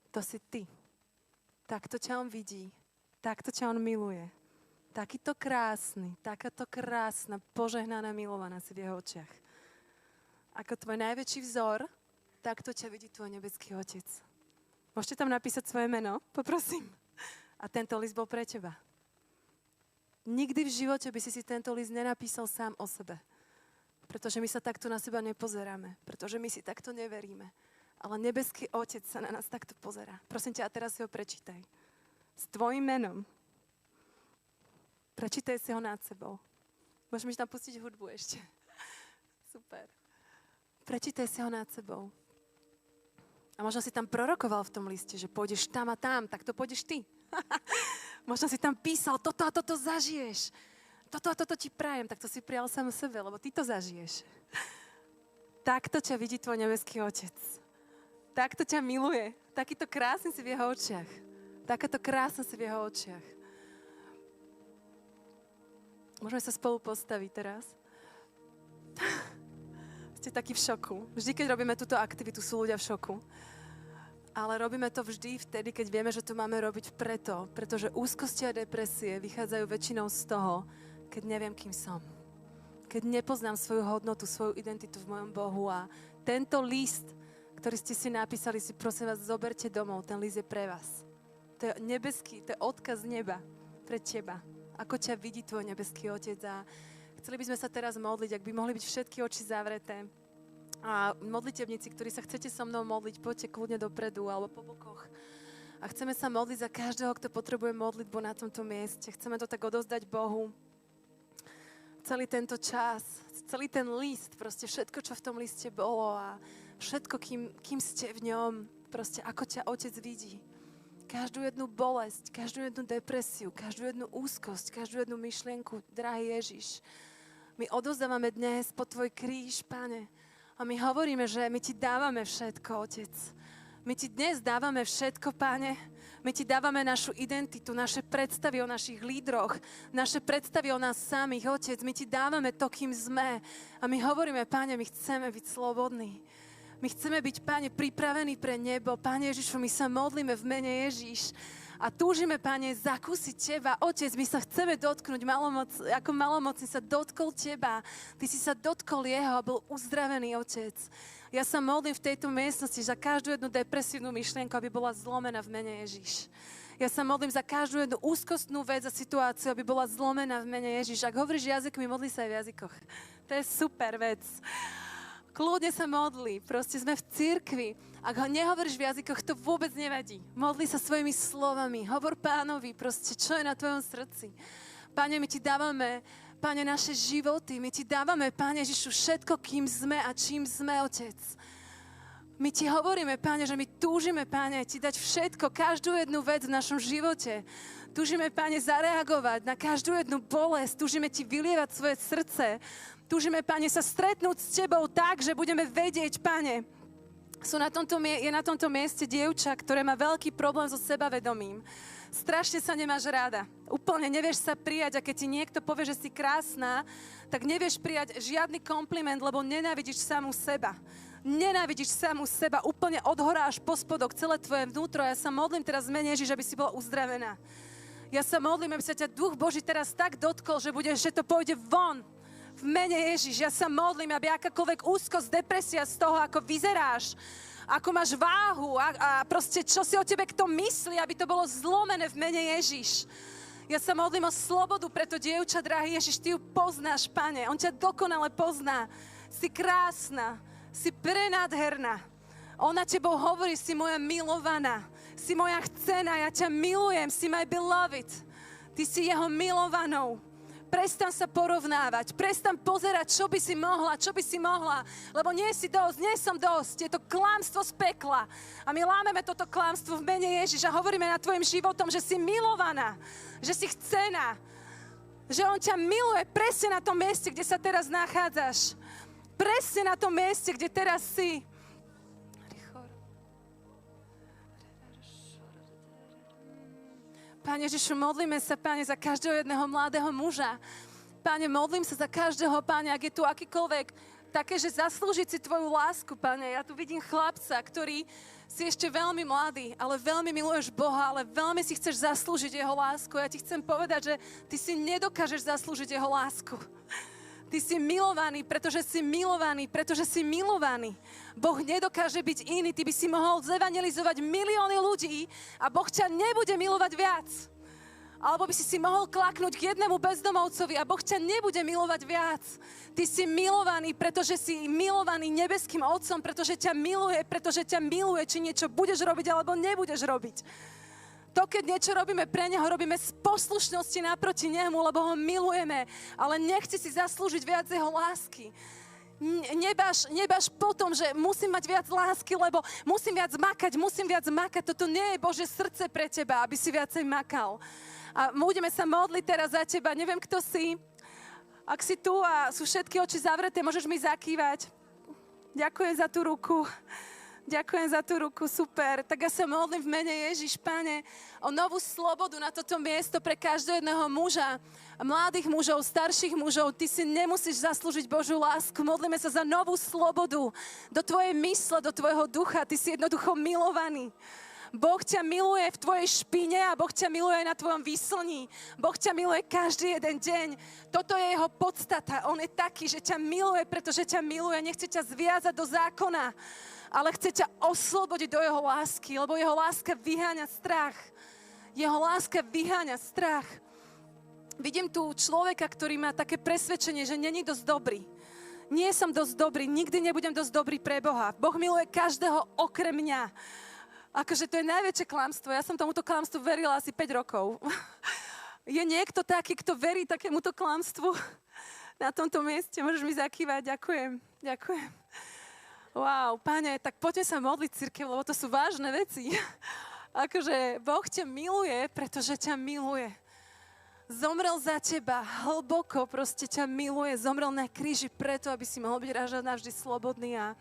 To si ty. Takto ťa on vidí. Takto ťa on miluje. Takýto krásny, takáto krásna, požehnaná, milovaná si v jeho očiach. Ako tvoj najväčší vzor, takto ťa vidí tvoj nebeský Otec. Môžete tam napísať svoje meno? Poprosím. A tento list bol pre teba. Nikdy v živote by si tento list nenapísal sám o sebe. Pretože my sa takto na seba nepozeráme. Pretože my si takto neveríme. Ale nebeský Otec sa na nás takto pozerá. Prosím ťa, a teraz si ho prečítaj. S tvojim menom. Prečítaj si ho nad sebou. Môžeme tam pustiť hudbu ešte. Super. Prečítaj si ho nad sebou. A možno si tam prorokoval v tom liste, že pôjdeš tam a tam, tak to pôjdeš ty. Možno si tam písal, toto a toto zažiješ. Toto a toto ti prajem, tak to si prijal sám sebe, lebo ty to zažiješ. Takto ťa vidí tvoj nebeský Otec. Takto ťa miluje. Takýto krásny si v jeho očiach. Takáto krásna si v jeho očiach. Môžeme sa spolu postaviť teraz? Ste takí v šoku. Vždy, keď robíme túto aktivitu, sú ľudia v šoku. Ale robíme to vždy vtedy, keď vieme, že to máme robiť pretože úzkosti a depresie vychádzajú väčšinou z toho, keď neviem, kým som. Keď nepoznám svoju hodnotu, svoju identitu v mojom Bohu. A tento list, ktorý ste si napísali, si prosím vás, zoberte domov. Ten list je pre vás. To je nebeský, to je odkaz neba pre teba. Ako ťa vidí tvoj nebeský Otec. A chceli by sme sa teraz modliť, ak by mohli byť všetky oči zavreté. A modlitebníci, ktorí sa chcete so mnou modliť, poďte kľudne dopredu alebo po bokoch. A chceme sa modliť za každého, kto potrebuje modlitbu na tomto mieste. Chceme to tak odovzdať Bohu. Celý tento čas, celý ten list, proste všetko, čo v tom liste bolo a všetko, kým ste v ňom, proste ako ťa Otec vidí. Každú jednu bolesť, každú jednu depresiu, každú jednu úzkosť, každú jednu myšlienku, drahý Ježiš. My odovzdávame dnes po tvoj kríž, Pane. A my hovoríme, že my ti dávame všetko, Otec. My ti dnes dávame všetko, Pane. My ti dávame našu identitu, naše predstavy o našich lídroch, naše predstavy o nás samých, Otec. My ti dávame to, kým sme. A my hovoríme, Pane, my chceme byť slobodní. My chceme byť, Pane, pripravení pre nebo. Pane Ježišu, my sa modlíme v mene Ježiš. A túžime, Pane, zakúsiť Teba. Otec, my sa chceme dotknúť, ako malomocný sa dotkol Teba. Ty si sa dotkol jeho a bol uzdravený, Otec. Ja sa modlím v tejto miestnosti za každú jednu depresívnu myšlienku, aby bola zlomená v mene Ježiš. Ja sa modlím za každú jednu úzkostnú vec a situáciu, aby bola zlomená v mene Ježiš. Ak hovoríš jazykmi, modli sa aj v jazykoch. To je super vec. Kľudne sa modli, proste sme v cirkvi. Ak ho nehovoríš v jazykoch, to vôbec nevadí. Modli sa svojimi slovami, hovor Pánovi, proste čo je na tvojom srdci. Pane, my ti dávame, Pane, naše životy, my ti dávame, Pane Ježišu, všetko, kým sme a čím sme, Otec. My ti hovoríme, Pane, že my túžime, Pane, ti dať všetko, každú jednu vec v našom živote. Túžime, Pane, zareagovať na každú jednu bolesť. Túžime ti vylievať svoje srdce. Túžime, Pane, sa stretnúť s tebou tak, že budeme vedieť, Pane. Je na tomto mieste dievča, ktoré má veľký problém so sebavedomím. Strašne sa nemáš rada. Úplne nevieš sa prijať a keď ti niekto povie, že si krásna, tak nevieš prijať žiadny kompliment, lebo nenávidíš samú seba. Nenávidíš samú seba, úplne od hora až po spodok, celé tvoje vnútro. Ja sa modlím teraz v mene Ježiš, aby si bola uzdravená. Ja sa modlím, aby sa ťa Duch Boží teraz tak dotkol, že to pôjde von. V mene Ježiš, ja sa modlím, aby akákoľvek úzkosť, depresia z toho, ako vyzeráš, ako máš váhu a proste čo si o tebe kto myslí, aby to bolo zlomené v mene Ježiš. Ja sa modlím o slobodu pre to dievča, drahý Ježiš, ty ju poznáš, Pane. On ťa dokonale pozná. Si krásna. Si prenádherná. Ona tebou hovorí, si moja milovaná. Si moja chcená, ja ťa milujem. Si my beloved. Ty si jeho milovanou. Prestan sa porovnávať. Prestan pozerať, čo by si mohla. Lebo nie si dosť, nie som dosť. Je to klamstvo z pekla. A my lámeme toto klamstvo v mene Ježiš a hovoríme nad tvojim životom, že si milovaná. Že si chcená. Že on ťa miluje presne na tom mieste, kde sa teraz nachádzaš. Presne na tom mieste, kde teraz si. Pane Ježišu, modlíme sa, Pane, za každého jedného mladého muža. Pane, modlím sa za každého, Pane, ak je tu akýkoľvek také, že zaslúžiť si tvoju lásku, Pane. Ja tu vidím chlapca, ktorý si ešte veľmi mladý, ale veľmi miluješ Boha, ale veľmi si chceš zaslúžiť jeho lásku. Ja ti chcem povedať, že ty si nedokážeš zaslúžiť jeho lásku. Ty si milovaný, pretože si milovaný, pretože si milovaný. Boh nedokáže byť iný. Ty by si mohol zevangelizovať milióny ľudí a Boh ťa nebude milovať viac. Alebo by si mohol klaknúť k jednému bezdomovcovi a Boh ťa nebude milovať viac. Ty si milovaný, pretože si milovaný nebeským Otcom, pretože ťa miluje, či niečo budeš robiť alebo nebudeš robiť. To, keď niečo robíme pre Neho, robíme z poslušnosti naproti Nemu, lebo Ho milujeme, ale nechci si zaslúžiť viac Jeho lásky. Nebáš potom, že musím mať viac lásky, lebo musím viac makať. Toto nie je Božie srdce pre teba, aby si viacej makal. A budeme sa modliť teraz za teba. Neviem, kto si. Ak si tu a sú všetky oči zavreté, môžeš mi zakývať. Ďakujem za tú ruku. Ďakujem za tú ruku, super. Tak ja sa modlím v mene Ježiš, Pane, o novú slobodu na toto miesto pre každého jedného muža, mladých mužov, starších mužov. Ty si nemusíš zaslúžiť Božiu lásku. Modlíme sa za novú slobodu do tvojej mysle, do tvojho ducha. Ty si jednoducho milovaný. Boh ťa miluje v tvojej špine a Boh ťa miluje aj na tvojom výslní. Boh ťa miluje každý jeden deň. Toto je jeho podstata. On je taký, že ťa miluje, pretože ťa miluje. Nechce ťa zviazať do zákona, ale chce ťa oslobodiť do jeho lásky, lebo jeho láska vyháňa strach. Jeho láska vyháňa strach. Vidím tu človeka, ktorý má také presvedčenie, že není dosť dobrý. Nie som dosť dobrý, nikdy nebudem dosť dobrý pre Boha. Boh miluje každého okrem mňa. Akože to je najväčšie klamstvo. Ja som tomuto klamstvu verila asi 5 rokov. Je niekto taký, kto verí takémuto klamstvu na tomto mieste? Môžeš mi zakývať? Ďakujem. Wow, Pane, tak poďme sa modliť, cirkev, lebo to sú vážne veci. Akože Boh ťa miluje, pretože ťa miluje. Zomrel za teba, hlboko proste ťa miluje. Zomrel na kríži preto, aby si mohol byť raz navždy slobodný. A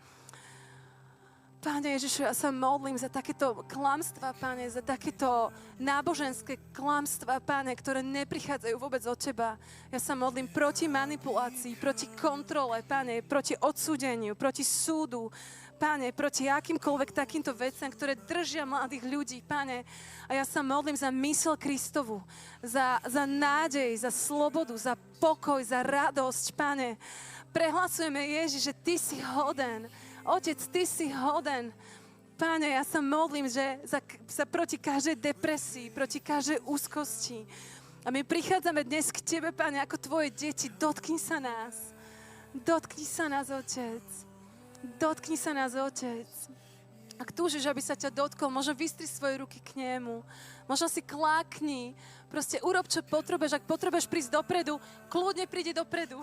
Pane Ježišu, ja sa modlím za takéto klamstvá, Pane, za takéto náboženské klamstvá, Pane, ktoré neprichádzajú vôbec od Teba. Ja sa modlím proti manipulácii, proti kontrole, Pane, proti odsúdeniu, proti súdu, Pane, proti akýmkoľvek takýmto veciam, ktoré držia mladých ľudí, Pane. A ja sa modlím za mysel Kristovu, za nádej, za slobodu, za pokoj, za radosť, Pane. Prehlasujeme, Ježiš, že Ty si hoden. Otec, Ty si hoden. Páne, ja sa modlím, že za proti každej depresii, proti každej úzkosti. A my prichádzame dnes k Tebe, Páne, ako Tvoje deti. Dotkni sa nás. Dotkni sa nás, Otec. Dotkni sa nás, Otec. Ak túžiš, aby sa ťa dotkol, možno vystri svoje ruky k nemu. Možno si klákni. Proste urob, čo potrebuješ. Ak potrebuješ prísť dopredu, kľudne prídi dopredu.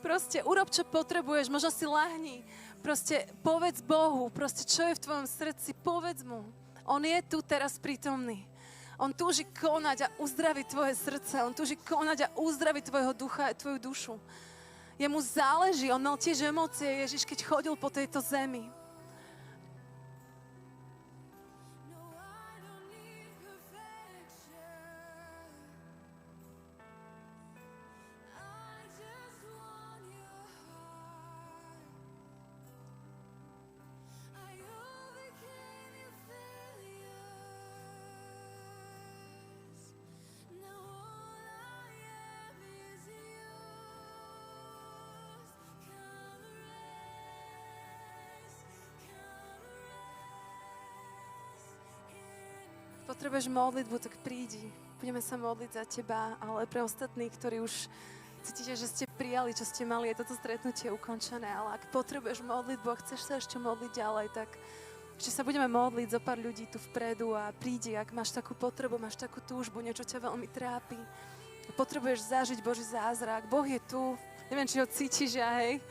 Proste urob, čo potrebuješ. Možno si lahni. Proste povedz Bohu, proste čo je v tvojom srdci, povedz mu. On je tu teraz prítomný. On túži konať a uzdraviť tvoje srdce. On túži konať a uzdraviť tvojho ducha a tvoju dušu. Jemu záleží, on mal tiež emócie, Ježiš, keď chodil po tejto zemi. Potrebuješ modlitbu, tak prídi. Budeme sa modliť za teba, ale pre ostatných, ktorí už cítite, že ste prijali, čo ste mali, je toto stretnutie ukončené. Ale ak potrebuješ modlitbu a chceš sa ešte modliť ďalej, tak ešte sa budeme modliť zo pár ľudí tu vpredu a prídi, ak máš takú potrebu, máš takú túžbu, niečo ťa veľmi trápi. Potrebuješ zažiť Boží zázrak. Boh je tu. Neviem, či ho cítiš, hej.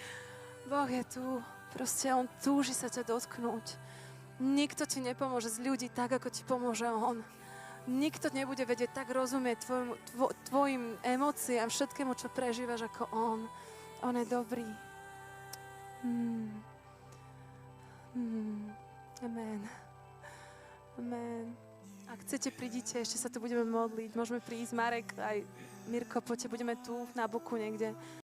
Boh je tu. Proste on túži sa ťa dotknúť. Nikto ti nepomôže z ľudí tak, ako ti pomôže on. Nikto nebude vedieť tak rozumieť tvojim emóciám, všetkému, čo prežívaš, ako on. On je dobrý. Amen. Amen. Ak chcete, prídite, ešte sa tu budeme modliť. Môžeme prísť, Marek, aj Mirko, poďte, budeme tu na boku niekde.